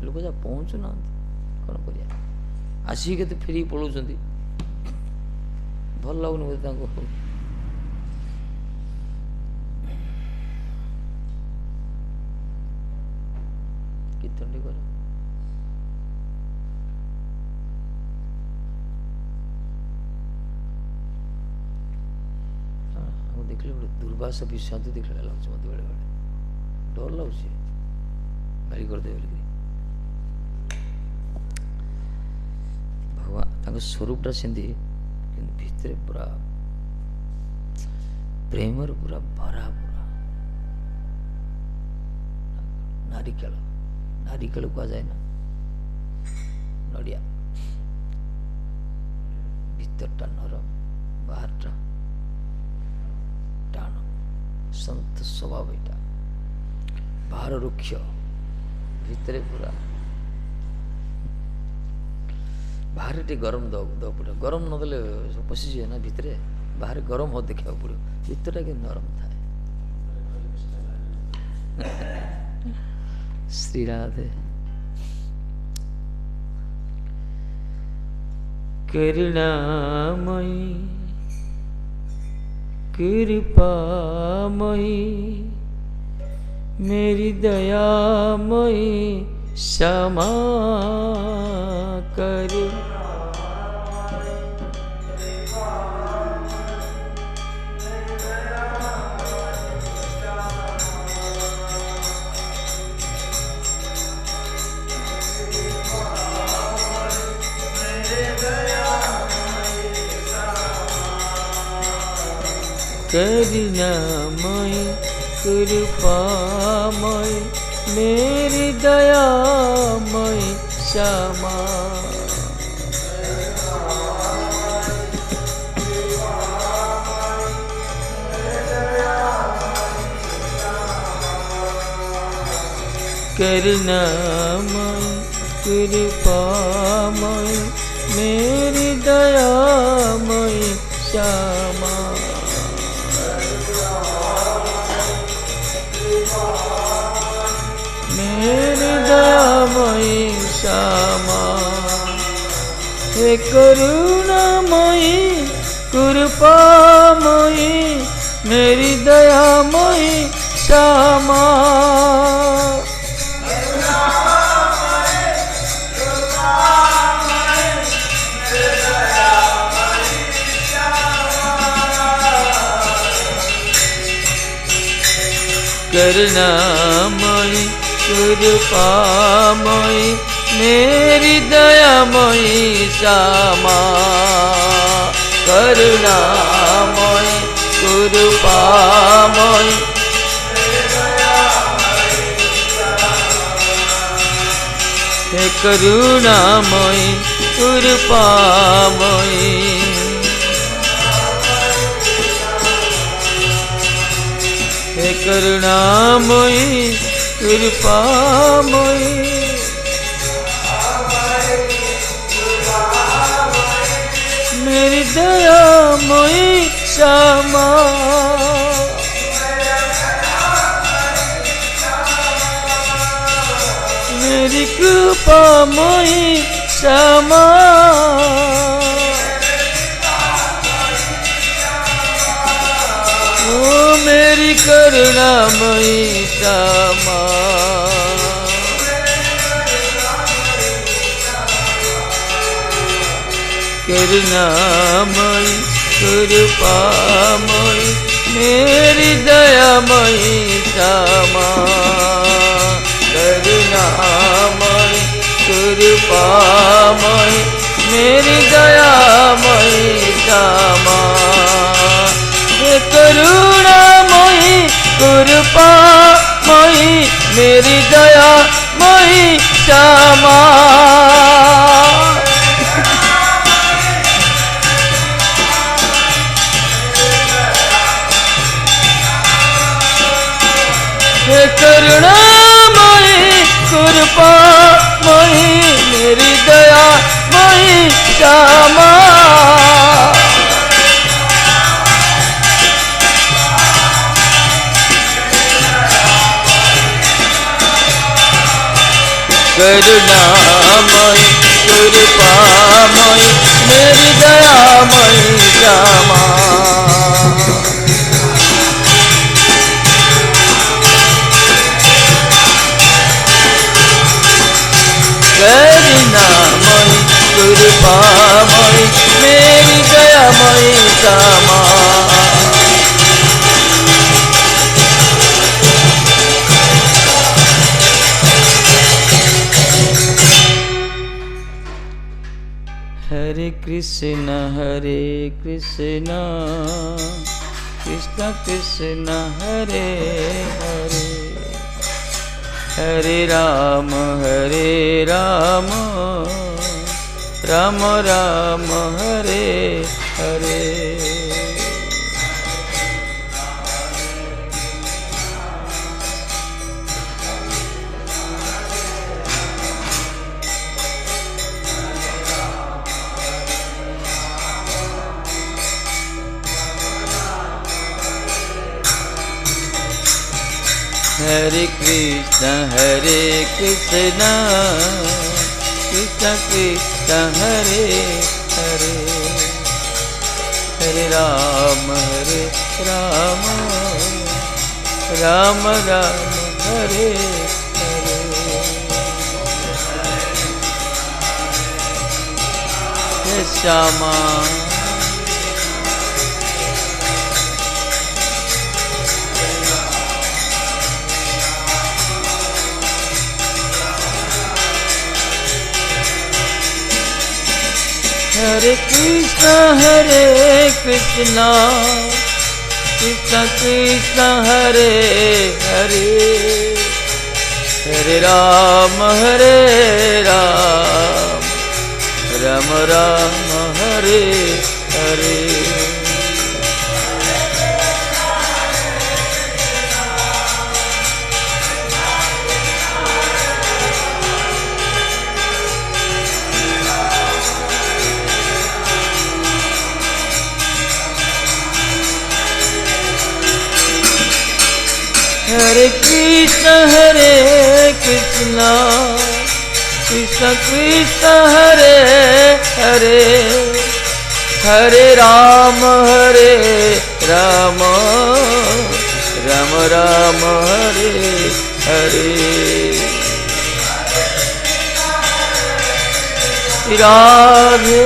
लोक जा पहुँचु ना कौन करिया, आसिक के फेर पलाउं भल लगुनि बोधे कीर्तन टी कर। देखले गोटे दुर्वासा विश्रांति देखला लगुच मत बेले बेले डर लगुच गाड़ी करदे बोलिक भगवान स्वरूपटा सेमती कि भितर पूरा प्रेमर पूरा भरा पूरा नारिकेल नारिकेल कह जाए ना नड़िया भीतरटा नरम बाहरटा टाण संत स्वभाव एटा बाहर रुक्ष भितर पूरा बाहर टे गरम दो पड़े गरम नदेले पशि जाए ना भितर बाहर गरम हो देखा पड़ो भितर के नरम थाए। श्री राधे करुणामयी कृपामयी मेरी दयामयी क्षमा कर। करुणामयी कृपामयी मेरी दयामयी क्षमा। करुणामयी कृपामयी मेरी दयामयी क्षमा। मेरी दयामयी क्षमा। हे करुणामयी कृपामयी मेरी दयामयी क्षमा। करुणामयी कृपामयी मेरी दयामयी क्षमा, करुणामयी कृपामयी, हे करुणामयी कृपामयी, हे करुणामयी कृपामयी, मेरी दयामयी क्षमा, मेरी कृपामयी क्षमा, ओ मेरी करुणामयी क्षमा, करुणामयी कृपामयी, मेरी दयामयी क्षमा, करुणामयी कृपामयी, मेरी दयामयी क्षमा, हे करुणामयी कृपामयी, मेरी दयामयी क्षमा, हे करुणामयी कृपामयी, मेरी दयामयी क्षमा, करुणामयी कृपामयी, मेरी दयामयी क्षमा, करुणामयी कृपामयी, मेरी दयामयी क्षमा, हरे कृष्ण कृष्ण कृष्ण हरे हरे, हरे राम राम राम हरे हरे, हरे कृष्ण कृष्ण कृष्ण हरे हरे, हरे राम राम राम हरे हरे, हे श्यामा हरे कृष्ण कृष्ण कृष्ण हरे हरे, हरे राम राम राम हरे हरे, हरे कृष्ण कृष्ण कृष्ण हरे हरे, हरे राम राम राम हरे हरे, राधे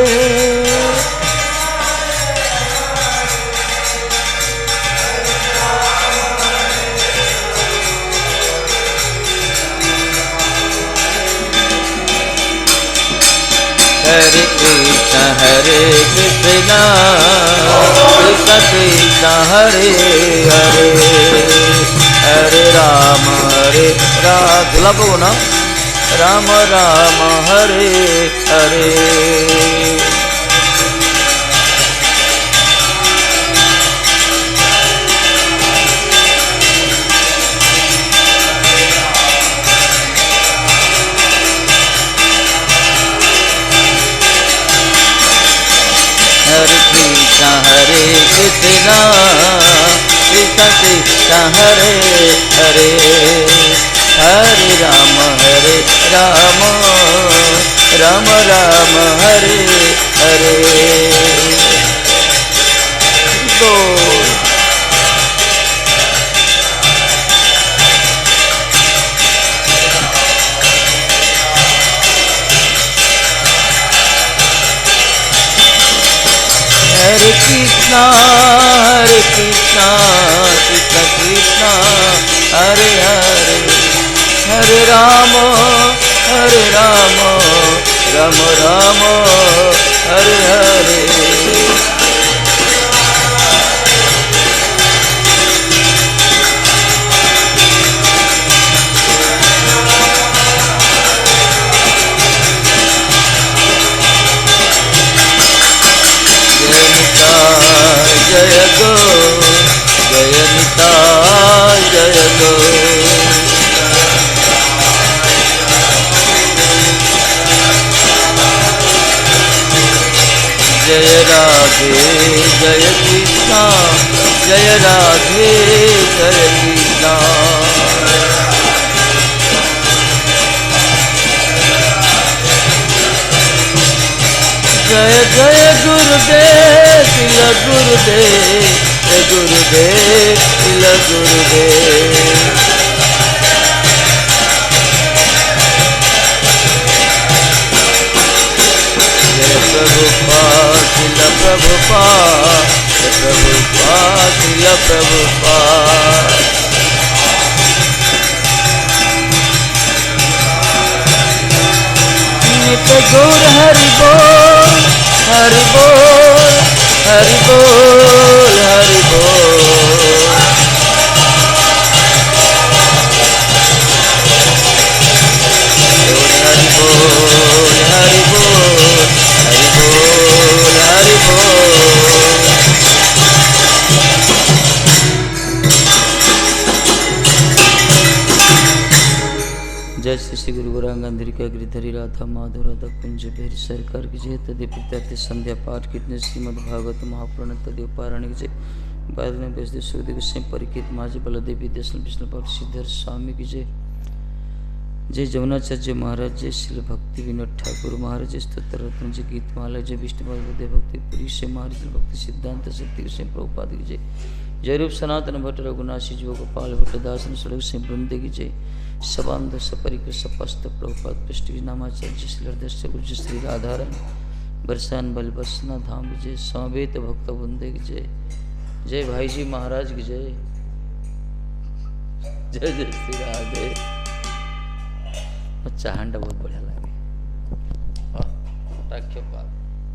हरे कृष्ण कृष्ण कृष्ण हरे हरे हरे राम दूल्हा बो ना राम राम हरे हरे हरे कृष्ण कृष्ण कृष्ण हरे हरे हरे राम राम राम हरे हरे दो हरे कृष्णा कृष्ण कृष्ण हरे हरे हरे राम राम राम हरे हरे जय गो जय निताय जय गो जय राधे जय कृष्णा जय राधे जय कृष्णा जय जय गुरुदेव तिल गुरुदेव जय गुरुदेव तिल गुरुदेव जय प्रभुपाद तिल प्रभुपाद जय प्रभुपाद तिल प्रभुपाद नित गौर हरि बोल हरि बोल हरि बोल हरि बोल हरि बोल हरि बोल हरि बोल हरि बोल जय श्री गुरु गौरांगंधरिका गिरिधरी राधा माधव राधा कुंज बिहारी सरकार की जय तदे प्रत्यार्थी संध्या पाठ कितने श्रीमद भागवत महापुराण तदे पारायण की जय बाद में बेसदे सुखदेव सिंह परिकित महाजी बलदेवी देशल विष्णु भक्त सिद्धर स्वामी की जय जय जमुनाचार्य महाराज जय श्री भक्ति विनोद ठाकुर महाराज जय स्तोत्र रत्न जय गीतमाला जय विष्णु भगवदे भक्ति पुरी से महाराज भक्ति सिद्धांत सत्य सिंह प्रभुपाद की जय जय रूप सनातन भट्ट रघुनाशी जो गोपाल भट्ट दासन सड़क सिंह वृंदे की जय सबांध सपरिक सपस्त प्रभुपाद पृष्ठि नामाचार्य श्री हृदय गुरु श्री राधारण बरसान बल बसना धाम विजय समवेत भक्त वृंदे की जय जय भाई जी महाराज की जय जय जय श्री राधे अच्छा हांडा बहुत बढ़िया लगे।